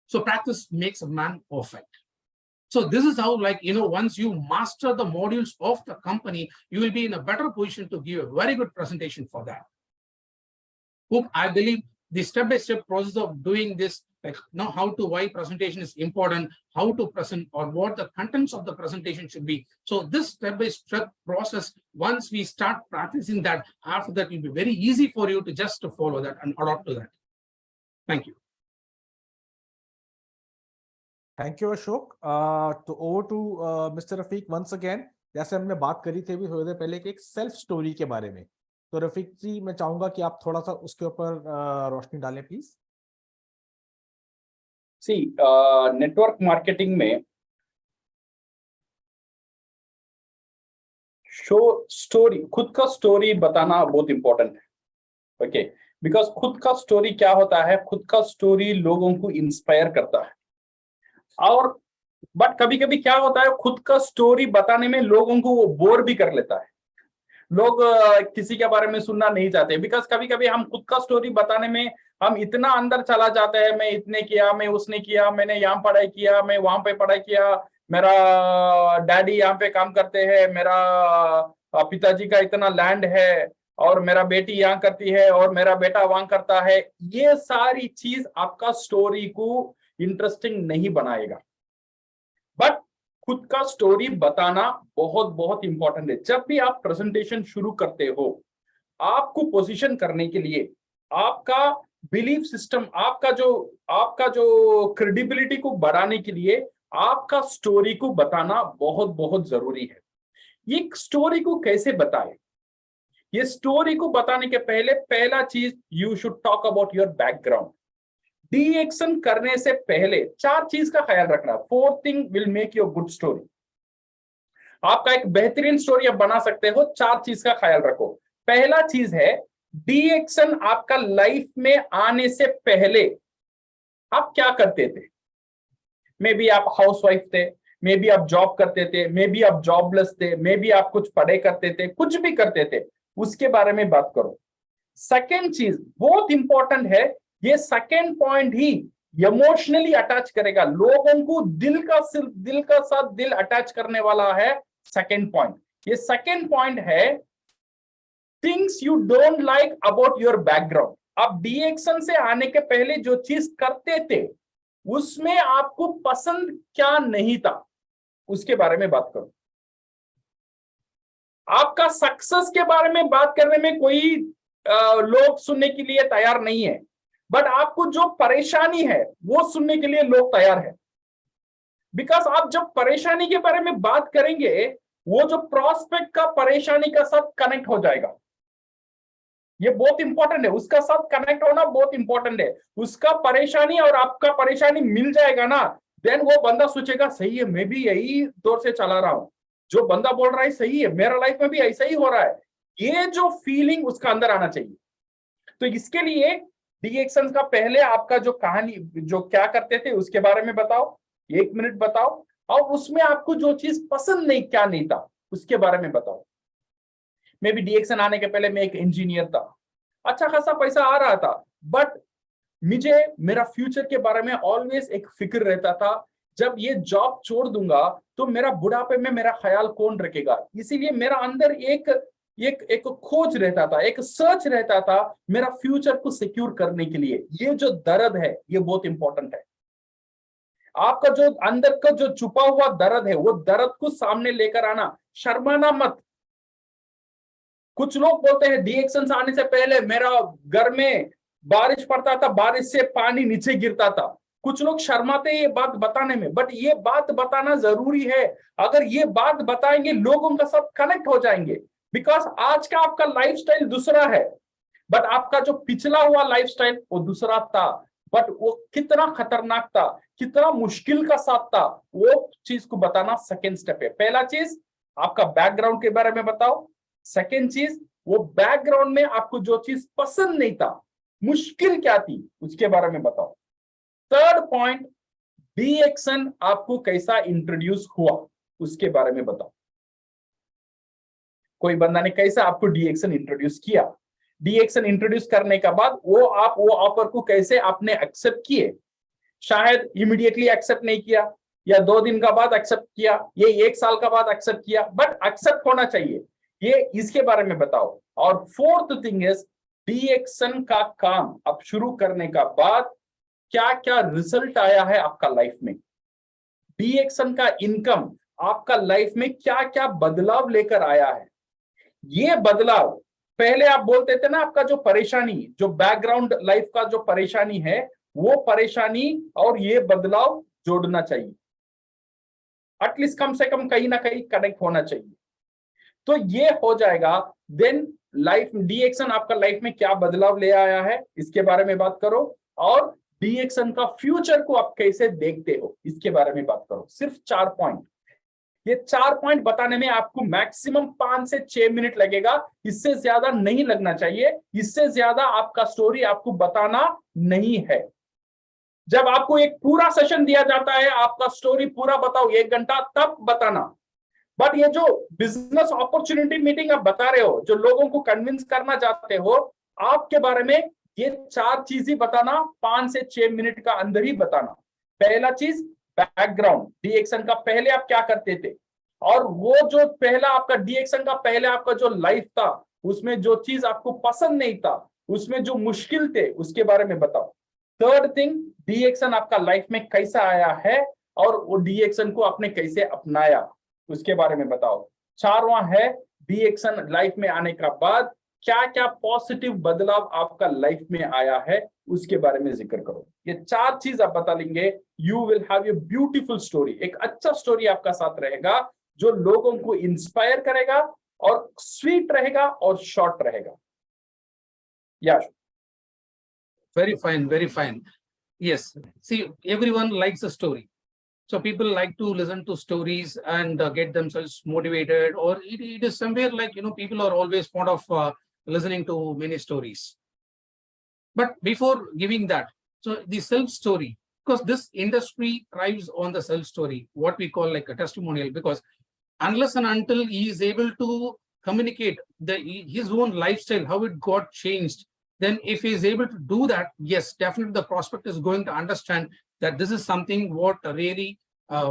So practice makes a man perfect. So this is how, like, once you master the modules of the company, you will be in a better position to give a very good presentation for that. I believe the step-by-step process of doing this, like how to why presentation is important, how to present, or what the contents of the presentation should be. So this step-by-step process, once we start practicing that, after that it will be very easy for you to just to follow that and adopt to that. Thank you. Thank you, Ashok. तो over to Mr. Rafiq once again. जैसे हमने बात करी थी अभी थोड़ी देर पहले कि एक सेल्फ स्टोरी के बारे में, तो रफीक जी मैं चाहूंगा कि आप थोड़ा सा उसके ऊपर रोशनी डालें प्लीज। नेटवर्क मार्केटिंग में स्टोरी, खुद का स्टोरी बताना बहुत इंपॉर्टेंट है। ओके, बिकॉज खुद का स्टोरी क्या होता है, खुद का स्टोरी लोगों को इंस्पायर करता है। और बट कभी कभी क्या होता है, खुद का स्टोरी बताने में लोगों को वो बोर भी कर लेता है। लोग किसी के बारे में सुनना नहीं चाहते, बिकॉज कभी कभी हम खुद का स्टोरी बताने में हम इतना अंदर चला जाते हैं, मैं इतने किया, मैं उसने किया, मैंने यहाँ पढ़ाई किया, मैं वहां पे पढ़ाई किया, मेरा डैडी यहाँ पे काम करते हैं, मेरा पिताजी का इतना लैंड है, और मेरा बेटी यहाँ करती है, और मेरा बेटा वहां करता है। ये सारी चीज आपका स्टोरी को इंटरेस्टिंग नहीं बनाएगा। बट खुद का स्टोरी बताना बहुत बहुत इंपॉर्टेंट है। जब भी आप प्रेजेंटेशन शुरू करते हो, आपको पोजीशन करने के लिए, आपका बिलीफ सिस्टम, आपका जो क्रेडिबिलिटी को बढ़ाने के लिए आपका स्टोरी को बताना बहुत बहुत जरूरी है। ये स्टोरी को कैसे बताएं? ये स्टोरी को बताने के पहले पहला चीज, you should talk about your background. D-action करने से पहले 4 चीज का ख्याल रखना। 4 thing will make your good story. आपका एक बेहतरीन स्टोरी आप बना सकते हो, 4 चीज का ख्याल रखो। पहला चीज है, डी-एक्शन आपका लाइफ में आने से पहले आप क्या करते थे? मे बी आप हाउसवाइफ थे, मे बी आप जॉब करते थे, मे बी आप जॉबलेस थे, मे बी आप कुछ पढ़ाई करते थे, कुछ भी करते थे, उसके बारे में बात करो। सेकेंड चीज बहुत इंपॉर्टेंट है, ये सेकेंड पॉइंट ही इमोशनली अटैच करेगा लोगों को। दिल का साथ दिल अटैच करने वाला है सेकेंड पॉइंट। ये सेकेंड पॉइंट है, things you don't like about your background. आप डी-एक्शन से आने के पहले जो चीज करते थे उसमें आपको पसंद क्या नहीं था, उसके बारे में बात करो। आपका सक्सेस के बारे में बात करने में कोई लोग सुनने के लिए तैयार नहीं है, बट आपको जो परेशानी है वो सुनने के लिए लोग तैयार है। बिकॉज आप जब परेशानी के बारे में बात करेंगे, वो जो प्रॉस्पेक्ट का परेशानी का साथ कनेक्ट हो जाएगा। ये बहुत इंपॉर्टेंट है, उसका साथ कनेक्ट होना बहुत इंपॉर्टेंट है। उसका परेशानी और आपका परेशानी मिल जाएगा ना, देन वो बंदा सोचेगा सही है, मैं भी यही दौर से चला रहा हूं, जो बंदा बोल रहा है सही है, मेरा लाइफ में भी ऐसा ही हो रहा है। ये जो फीलिंग उसका अंदर आना चाहिए। तो इसके लिए डी-एक्शन का पहले आपका जो कहानी, जो क्या करते थे उसके बारे में बताओ, 1 मिनट बताओ, और उसमें आपको जो चीज पसंद नहीं, क्या नहीं था, उसके बारे में बताओ। मे बी डी-एक्शन आने के पहले मैं एक इंजीनियर था, अच्छा खासा पैसा आ रहा था, बट मुझे मेरा फ्यूचर के बारे में ऑलवेज एक फिक्र रहता था, जब ये जॉब छोड़ दूंगा तो मेरा बुढ़ापे में मेरा ख्याल कौन रखेगा। इसीलिए मेरा अंदर एक खोज रहता था, एक सर्च रहता था मेरा फ्यूचर को सिक्योर करने के लिए। ये जो दर्द है ये बहुत इंपॉर्टेंट है। आपका जो अंदर का जो छुपा हुआ दर्द है वो दर्द को सामने लेकर आना, शर्माना मत। कुछ लोग बोलते हैं डीएक्शन आने से पहले मेरा घर में बारिश पड़ता था, बारिश से पानी नीचे गिरता था। कुछ लोग शर्माते हैं ये बात बताने में, बट ये बात बताना जरूरी है। अगर ये बात बताएंगे लोग उनका सब कनेक्ट हो जाएंगे, बिकॉज आज का आपका लाइफस्टाइल दूसरा है, बट आपका जो पिछला हुआ लाइफस्टाइल वो दूसरा था। बट वो कितना खतरनाक था, कितना मुश्किल का साथ था, वो चीज को बताना सेकेंड स्टेप है। पहला चीज आपका बैकग्राउंड के बारे में बताओ। सेकेंड चीज वो बैकग्राउंड में आपको जो चीज पसंद नहीं था, मुश्किल क्या थी, उसके बारे में बताओ। थर्ड पॉइंट, डीएक्शन आपको कैसा इंट्रोड्यूस हुआ, उसके बारे में बताओ। कोई बंदा ने कैसा आपको डीएक्शन इंट्रोड्यूस किया, डीएक्शन इंट्रोड्यूस करने के बाद आप वो ऑफर को कैसे आपने एक्सेप्ट किए। शायद इमीडिएटली एक्सेप्ट नहीं किया, या 2 दिन का बाद एक्सेप्ट किया, ये 1 साल का बाद एक्सेप्ट किया, बट एक्सेप्ट होना चाहिए, ये इसके बारे में बताओ। और फोर्थ थिंग इज डीएक्शन का काम अब शुरू करने का बाद क्या क्या रिजल्ट आया है आपका लाइफ में, डीएक्शन का इनकम आपका लाइफ में क्या क्या बदलाव लेकर आया है। ये बदलाव पहले आप बोलते थे ना, आपका जो परेशानी, जो बैकग्राउंड लाइफ का जो परेशानी है, वो परेशानी और ये बदलाव जोड़ना चाहिए, एटलीस्ट कम से कम कहीं ना कहीं कनेक्ट होना चाहिए। तो ये हो जाएगा, देन लाइफ डीएक्शन आपका लाइफ में क्या बदलाव ले आया है इसके बारे में बात करो, और डीएक्शन का फ्यूचर को आप कैसे देखते हो इसके बारे में बात करो। सिर्फ 4 पॉइंट, ये 4 पॉइंट बताने में आपको मैक्सिमम 5 से 6 मिनट लगेगा, इससे ज्यादा नहीं लगना चाहिए। इससे ज्यादा आपका स्टोरी आपको बताना नहीं है। जब आपको एक पूरा सेशन दिया जाता है, आपका स्टोरी पूरा बताओ 1 घंटा, तब बताना। बट ये जो बिजनेस अपॉर्चुनिटी मीटिंग आप बता रहे हो, जो लोगों को कन्विंस करना चाहते हो, आपके बारे में ये 4 चीजें बताना 5 से 6 मिनट का अंदर ही बताना। पहला चीज बैकग्राउंड, डीएक्शन का पहले आप क्या करते थे, और वो जो पहला आपका डीएक्शन का पहले आपका जो लाइफ था, उसमें जो चीज आपको पसंद नहीं था, उसमें जो मुश्किल थे, उसके बारे में बताओ। थर्ड थिंग, डीएक्शन आपका लाइफ में कैसा आया है और वो डीएक्शन को आपने कैसे अपनाया, उसके बारे में बताओ। 4वां है डीएक्शन लाइफ में आने का बाद क्या क्या पॉजिटिव बदलाव आपका लाइफ में आया है, उसके बारे में जिक्र करो। ये 4 चीज आप बता लेंगे, you will have a beautiful story. एक अच्छा स्टोरी आपका साथ रहेगा जो लोगों को इंस्पायर करेगा और स्वीट रहेगा और शॉर्ट रहेगा। या Very fine, very fine. Yes. See, everyone likes a story. So people like to listen to stories and get themselves motivated, or it is somewhere like, people are always fond of listening to many stories. But before giving that, so the self story, because this industry thrives on the self story, what we call like a testimonial, because unless and until he is able to communicate his own lifestyle, how it got changed, then if he is able to do that, yes, definitely the prospect is going to understand that this is something what really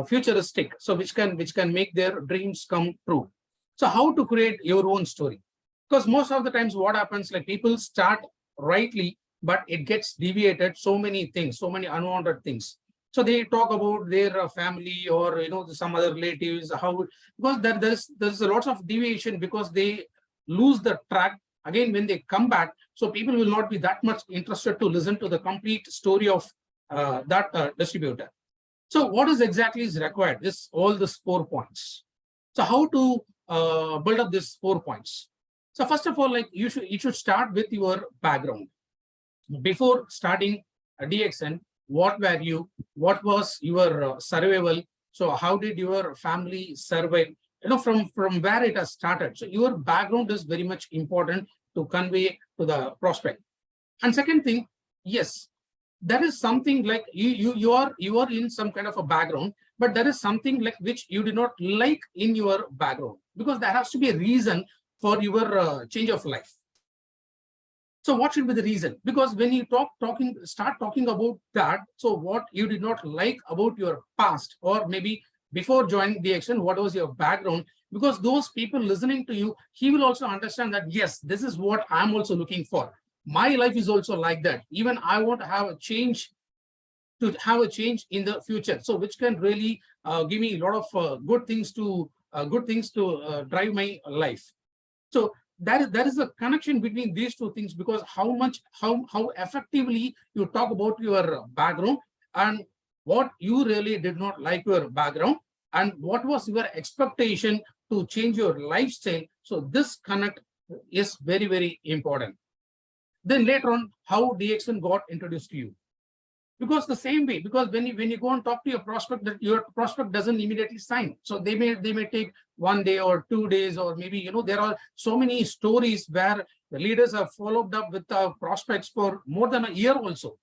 futuristic, so which can make their dreams come true. So how to create your own story? Because most of the times what happens, like people start rightly, but it gets deviated, so many things, so many unwanted things. So they talk about their family or some other relatives, how, because there's a lot of deviation, because they lose the track again when they come back. So people will not be that much interested to listen to the complete story of that distributor. So what is exactly is required? All these 4 points. So how to build up these 4 points? So first of all, like you should start with your background. Before starting a DXN, what were you? What was your survival? So how did your family survive? From where it has started. So your background is very much important to convey to the prospect. And second thing, yes, there is something like you are in some kind of a background, but there is something like which you did not like in your background, because there has to be a reason for your change of life. So what should be the reason? Because when you start talking about that, so what you did not like about your past, or maybe before joining the action, what was your background? Because those people listening to you, he will also understand that, yes, this is what I'm also looking for. My life is also like that. Even I want to have a change to have a change in the future. So which can really give me a lot of good things to drive my life. So there is a connection between these two things, because how effectively you talk about your background and what you really did not like your background and what was your expectation to change your lifestyle. So this connect is very, very important. Then later on, how DXN got introduced to you. Because the same way, because when you go and talk to your prospect, that your prospect doesn't immediately sign. So they may take 1 day or 2 days, or maybe, there are so many stories where the leaders have followed up with prospects for more than a year also.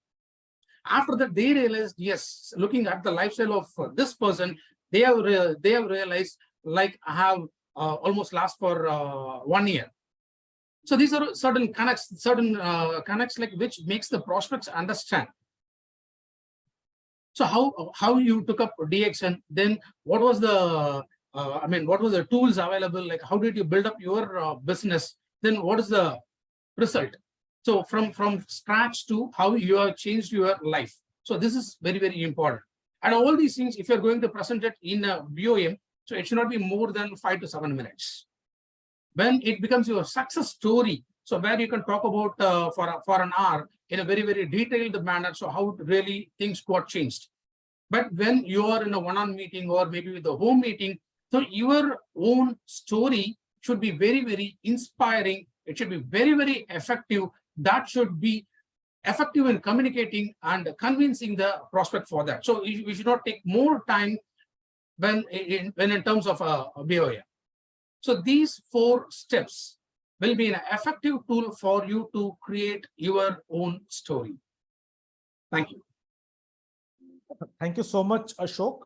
After that, they realized, yes, looking at the lifestyle of this person, they have realized, like, I have almost last for 1 year. So these are certain connects like which makes the prospects understand. So how you took up DXN, then what was the what was the tools available? Like, how did you build up your business? Then what is the result? So from scratch to how you have changed your life. So this is very, very important. And all these things, if you're going to present it in a BOM, so it should not be more than 5 to 7 minutes. When it becomes your success story, so where you can talk about for an hour in a very, very detailed manner, so how really things got changed. But when you are in a one-on meeting or maybe with a home meeting, so your own story should be very, very inspiring. It should be very, very effective. That should be effective in communicating and convincing the prospect for that. So we should not take more time when in terms of a BOM. So these 4 steps will be an effective tool for you to create your own story. Thank you. Thank you so much Ashok.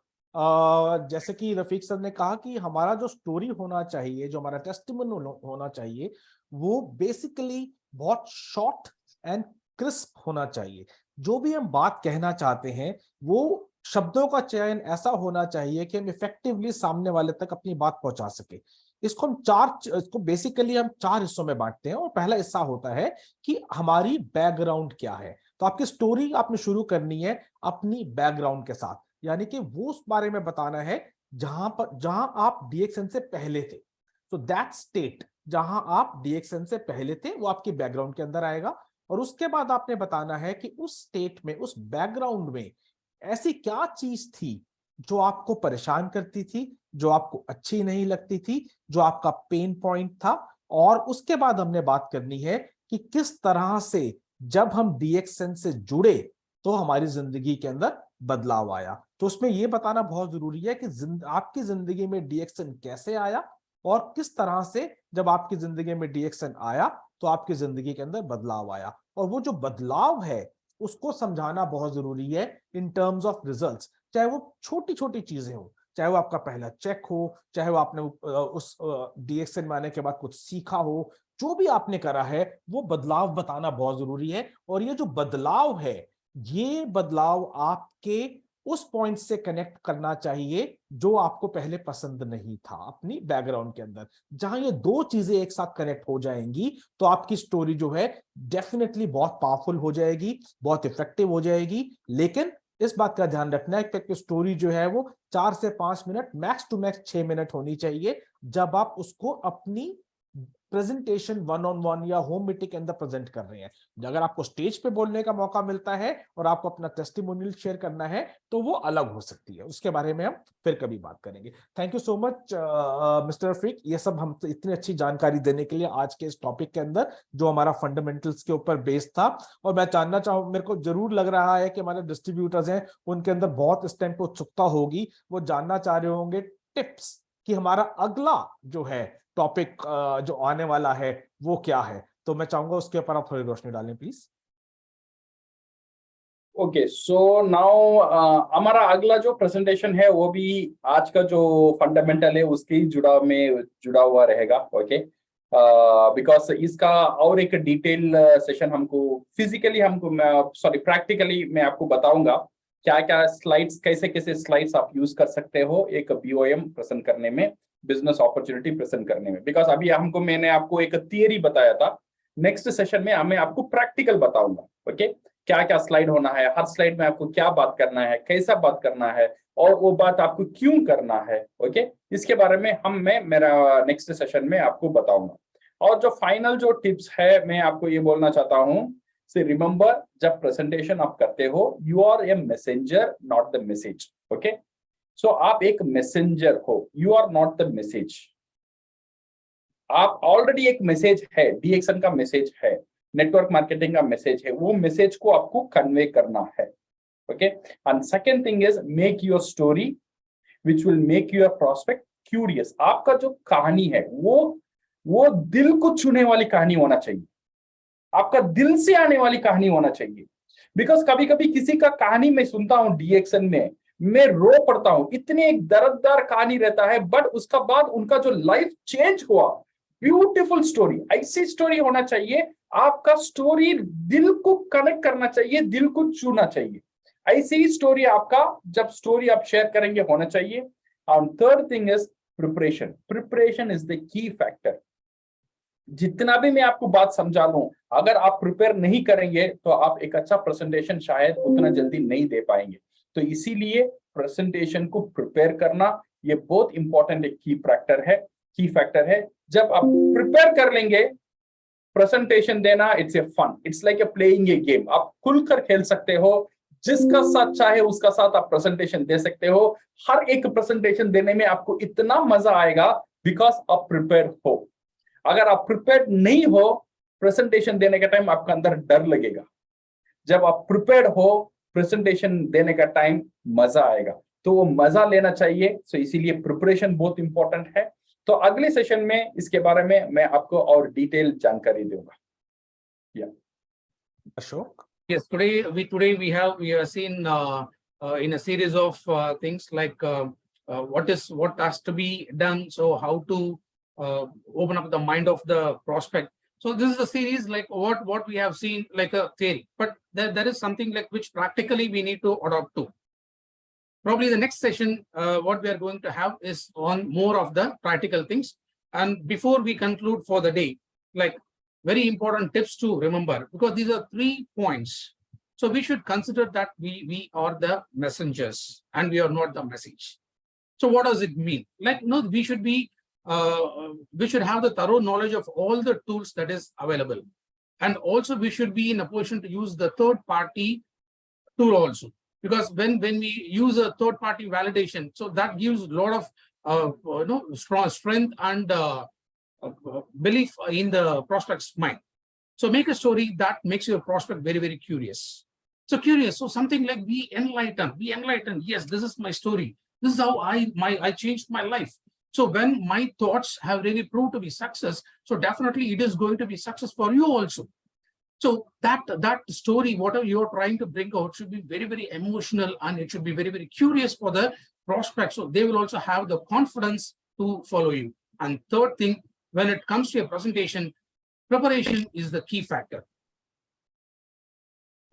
जैसे कि रफीक सर ने कहा कि हमारा जो स्टोरी होना चाहिए, जो हमारा टेस्टिमोनियल होना चाहिए, वो बेसिकली बहुत शॉर्ट एंड क्रिस्प होना चाहिए। जो भी हम बात कहना चाहते हैं वो शब्दों का चयन ऐसा होना चाहिए कि हम इफेक्टिवली सामने वाले तक अपनी बात पहुंचा सके। इसको बेसिकली हम 4 हिस्सों में बांटते हैं, और पहला हिस्सा होता है कि हमारी बैकग्राउंड क्या है। तो आपकी स्टोरी आपने शुरू करनी है अपनी बैकग्राउंड के साथ, यानी कि वो उस बारे में बताना है जहां आप डीएक्सएन से पहले थे। तो दैट स्टेट जहां आप डीएक्सएन से पहले थे वो आपकी बैकग्राउंड के अंदर आएगा, और उसके बाद आपने बताना है कि उस स्टेट में, उस बैकग्राउंड में ऐसी क्या चीज थी जो आपको परेशान करती थी, जो आपको अच्छी नहीं लगती थी, जो आपका पेन पॉइंट था। और उसके बाद हमने बात करनी है कि किस तरह से जब हम डीएक्सएन से जुड़े तो हमारी जिंदगी के अंदर बदलाव आया। तो उसमें यह बताना बहुत जरूरी है कि आपकी जिंदगी में डीएक्सएन कैसे आया, और किस तरह से जब आपकी जिंदगी में डीएक्सएन आया तो आपकी जिंदगी के अंदर बदलाव आया। और वो जो बदलाव है उसको समझाना बहुत जरूरी है इन टर्म्स ऑफ रिजल्ट्स, चाहे वो छोटी छोटी चीजें हो, चाहे वो आपका पहला चेक हो, चाहे वो आपने उस डीएक्सएन में आने के बाद कुछ सीखा हो, जो भी आपने करा है वो बदलाव बताना बहुत जरूरी है। और ये जो बदलाव है, ये बदलाव आपके उस पॉइंट से कनेक्ट करना चाहिए जो आपको पहले पसंद नहीं था अपनी बैकग्राउंड के अंदर। जहां ये 2 चीजें एक साथ कनेक्ट हो जाएंगी तो आपकी स्टोरी जो है डेफिनेटली बहुत पावरफुल हो जाएगी, बहुत इफेक्टिव हो जाएगी। लेकिन इस बात का ध्यान रखना है कि स्टोरी जो है वो 4 से 5 minute, max to max 6 minute होनी चाहिए जब आप उसको अपनी प्रेजेंटेशन 1-on-1 या होम मीटिंग के अंदर प्रेजेंट कर रहे हैं। अगर आपको स्टेज पे बोलने का मौका मिलता है और आपको अपना टेस्टिमोनियल शेयर करना है तो वो अलग हो सकती है, उसके बारे में हम फिर कभी बात करेंगे। Thank you so much mister Rafiq, ये सब हम इतनी अच्छी जानकारी देने के लिए आज के इस टॉपिक के अंदर जो हमारा फंडामेंटल्स के ऊपर बेस्ड था। और मैं जानना चाहूँ, मेरे को जरूर लग रहा है कि हमारे डिस्ट्रीब्यूटर्स हैं उनके अंदर बहुत इस टाइम पे उत्सुकता होगी, वो जानना चाह रहे होंगे टिप्स कि हमारा अगला जो है टॉपिक जो आने वाला है वो क्या है। तो मैं चाहूंगा उसके ऊपर आप थोड़ी रोशनी डालें प्लीज। ओके, सो नाउ हमारा अगला जो प्रेजेंटेशन है वो भी आज का जो फंडामेंटल है उसके जुड़ा हुआ रहेगा। ओके, बिकॉज इसका और एक डिटेल सेशन प्रैक्टिकली मैं आपको बताऊंगा क्या क्या स्लाइड्स, कैसे स्लाइड्स आप यूज कर सकते हो एक बीओएम प्रेजेंट करने में, बिजनेस अपॉर्चुनिटी प्रेजेंट करने में। बिकॉज अभी मैंने आपको एक थियरी बताया था, नेक्स्ट सेशन में मैं आपको प्रैक्टिकल बताऊंगा। ओके, क्या क्या स्लाइड होना है, हर स्लाइड में आपको क्या बात करना है, कैसा बात करना है, और वो बात आपको क्यों करना है। ओके, इसके बारे में मैं मेरा नेक्स्ट सेशन में आपको बताऊंगा। और जो फाइनल जो टिप्स है मैं आपको ये बोलना चाहता हूँ, से रिमेंबर, जब प्रेजेंटेशन आप करते हो, you are a messenger not the message. Okay, so आप एक मैसेंजर हो, you are not the message. आप ऑलरेडी एक मैसेज है, डीएक्सन का मैसेज है, नेटवर्क मार्केटिंग का मैसेज है, वो मैसेज को आपको कन्वे करना है। Okay, and second thing is make your story which will make your prospect curious. आपका जो कहानी है वो दिल को छूने वाली कहानी होना चाहिए, आपका दिल से आने वाली कहानी होना चाहिए। बिकॉज कभी कभी किसी का कहानी मैं सुनता हूं डीएक्सन में, मैं रो पड़ता हूं, इतनी एक दर्ददार कहानी रहता है, बट उसका बाद उनका जो लाइफ चेंज हुआ, ब्यूटीफुल स्टोरी, ऐसी स्टोरी होना चाहिए। आपका स्टोरी दिल को कनेक्ट करना चाहिए, दिल को छूना चाहिए। ऐसी ही स्टोरी आपका, जब स्टोरी आप शेयर करेंगे, होना चाहिए। And third thing is preparation. Preparation is the key factor. जितना भी मैं आपको बात समझा लूं, अगर आप प्रिपेयर नहीं करेंगे तो आप एक अच्छा प्रेजेंटेशन शायद उतना जल्दी नहीं दे पाएंगे। तो इसीलिए प्रेजेंटेशन को प्रिपेयर करना ये बहुत इंपॉर्टेंट एक की फैक्टर है। जब आप प्रिपेयर कर लेंगे, प्रेजेंटेशन देना it's a fun, it's like a playing a game. आप खुलकर खेल सकते हो, जिसका साथ चाहे उसका साथ आप प्रेजेंटेशन दे सकते हो। हर एक प्रेजेंटेशन देने में आपको इतना मजा आएगा बिकॉज आप प्रिपेयर हो। अगर आप प्रिपेयर नहीं हो, प्रेजेंटेशन देने का टाइम आपका अंदर डर लगेगा। जब आप प्रिपेयर हो, प्रेजेंटेशन देने का टाइम मजा आएगा, तो वो मजा लेना चाहिए। सो इसीलिए प्रिपरेशन बहुत इंपॉर्टेंट है। तो अगले सेशन में इसके बारे में मैं आपको और डिटेल जानकारी दूंगा। Ashok. Yes, today we have seen in a series of things like what has to be done. So how to open up the mind of the prospect. So this is a series like what we have seen like a theory, but there is something like which practically we need to adopt to. Probably the next session, what we are going to have is on more of the practical things. And before we conclude for the day, like very important tips to remember, because these are 3 points. So we should consider that we are the messengers and we are not the message. So what does it mean? Like, no, we should have the thorough knowledge of all the tools that is available. And also we should be in a position to use the third party tool also. Because when we use a third party validation, so that gives a lot of strong strength and belief in the prospect's mind. So make a story that makes your prospect very, very curious. So something like be enlightened. Yes, this is my story. This is how I changed my life. So when my thoughts have really proved to be success, so definitely it is going to be success for you also. So that story, whatever you're trying to bring out, should be very, very emotional, and it should be very, very curious for the prospect. So they will also have the confidence to follow you. And third thing, when it comes to a presentation, preparation is the key factor.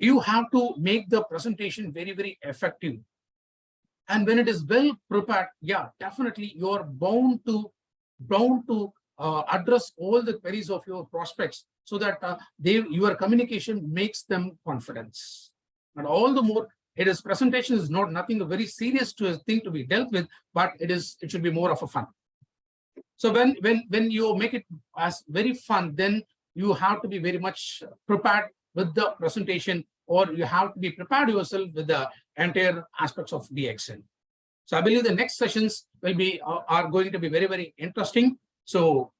You have to make the presentation very, very effective. And when it is well prepared, yeah, definitely you're bound to address all the queries of your prospects, so that your communication makes them confidence. And all the more, presentation is nothing very serious thing to be dealt with, but it should be more of a fun. So when you make it as very fun, then you have to be very much prepared with the presentation, or you have to be prepared yourself with the entire aspects of DXN. So I believe the next sessions are going to be very, very interesting. So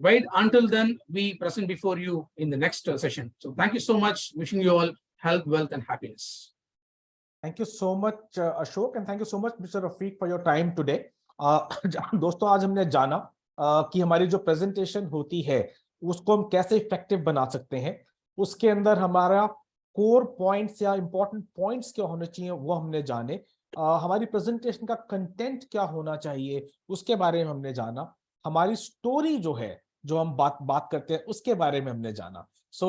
wait until then, we present before you in the next session. So thank you so much. Wishing you all health, wealth, and happiness. Thank you so much, Ashok, and thank you so much, Mr. Rafiq, for your time today. दोस्तों, आज हमने जाना कि हमारी जो प्रेजेंटेशन होती है उसको हम कैसे इफेक्टिव बना सकते हैं। उसके अंदर हमारा कोर पॉइंट्स या इंपॉर्टेंट पॉइंट्स क्या होने चाहिए वो हमने जाने। हमारी प्रेजेंटेशन का कंटेंट क्या होना चाहिए उसके बारे में हमने जाना। हमारी स्टोरी जो है, जो हम बात करते हैं, उसके बारे में हमने जाना। सो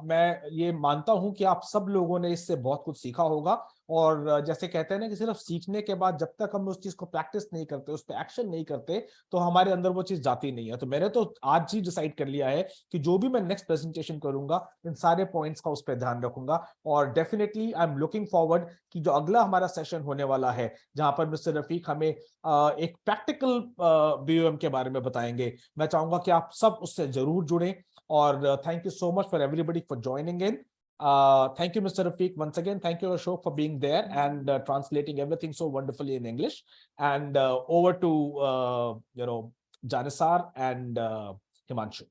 मैं ये मानता हूं कि आप सब लोगों ने इससे बहुत कुछ सीखा होगा। और जैसे कहते हैं ना कि सिर्फ सीखने के बाद जब तक हम उस चीज को प्रैक्टिस नहीं करते, उस पर एक्शन नहीं करते, तो हमारे अंदर वो चीज जाती नहीं है। तो मैंने तो आज ही डिसाइड कर लिया है कि जो भी मैं नेक्स्ट प्रेजेंटेशन करूंगा, इन सारे पॉइंट्स का उस पर ध्यान रखूंगा। और definitely I am looking forward कि जो अगला हमारा सेशन होने वाला है, जहां पर मिस्टर रफीक हमें एक प्रैक्टिकल बीओएम के बारे में बताएंगे, मैं चाहूंगा कि आप सब उससे जरूर जुड़ें। और thank you so much for everybody for joining in. Thank you, Mr. Rafiq. Once again, thank you, Ashok, for being there and translating everything so wonderfully in English. And over to Janisar and Himanshu.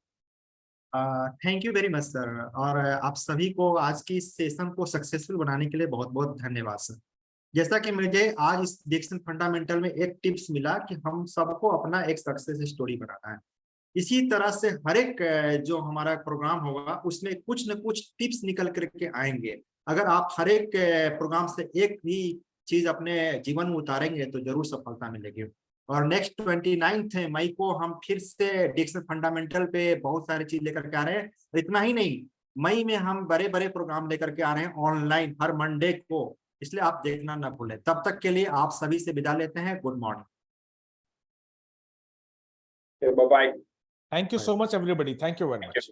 Thank you very much sir. और आप सभी को आज की इस सेशन को सक्सेसफुल बनाने के लिए बहुत बहुत धन्यवाद सर। जैसा कि मुझे आज इस डिक्शन फंडामेंटल में एक टिप्स मिला कि हम सबको अपना एक सक्सेस स्टोरी बनाना है। इसी तरह से हर एक जो हमारा प्रोग्राम होगा उसमें कुछ न कुछ टिप्स निकल करके आएंगे। अगर आप हर एक प्रोग्राम से एक भी चीज अपने जीवन में उतारेंगे तो जरूर सफलता मिलेगी। और नेक्स्ट 29 मई को हम फिर से डिक्शन फंडामेंटल पे बहुत सारी चीज लेकर के आ रहे हैं। इतना ही नहीं, मई में हम बड़े बड़े प्रोग्राम लेकर के आ रहे हैं ऑनलाइन हर मंडे को, इसलिए आप देखना ना भूलें। तब तक के लिए आप सभी से विदा लेते हैं। Good morning. Bye bye. Thank you so much, everybody. Thank you very much.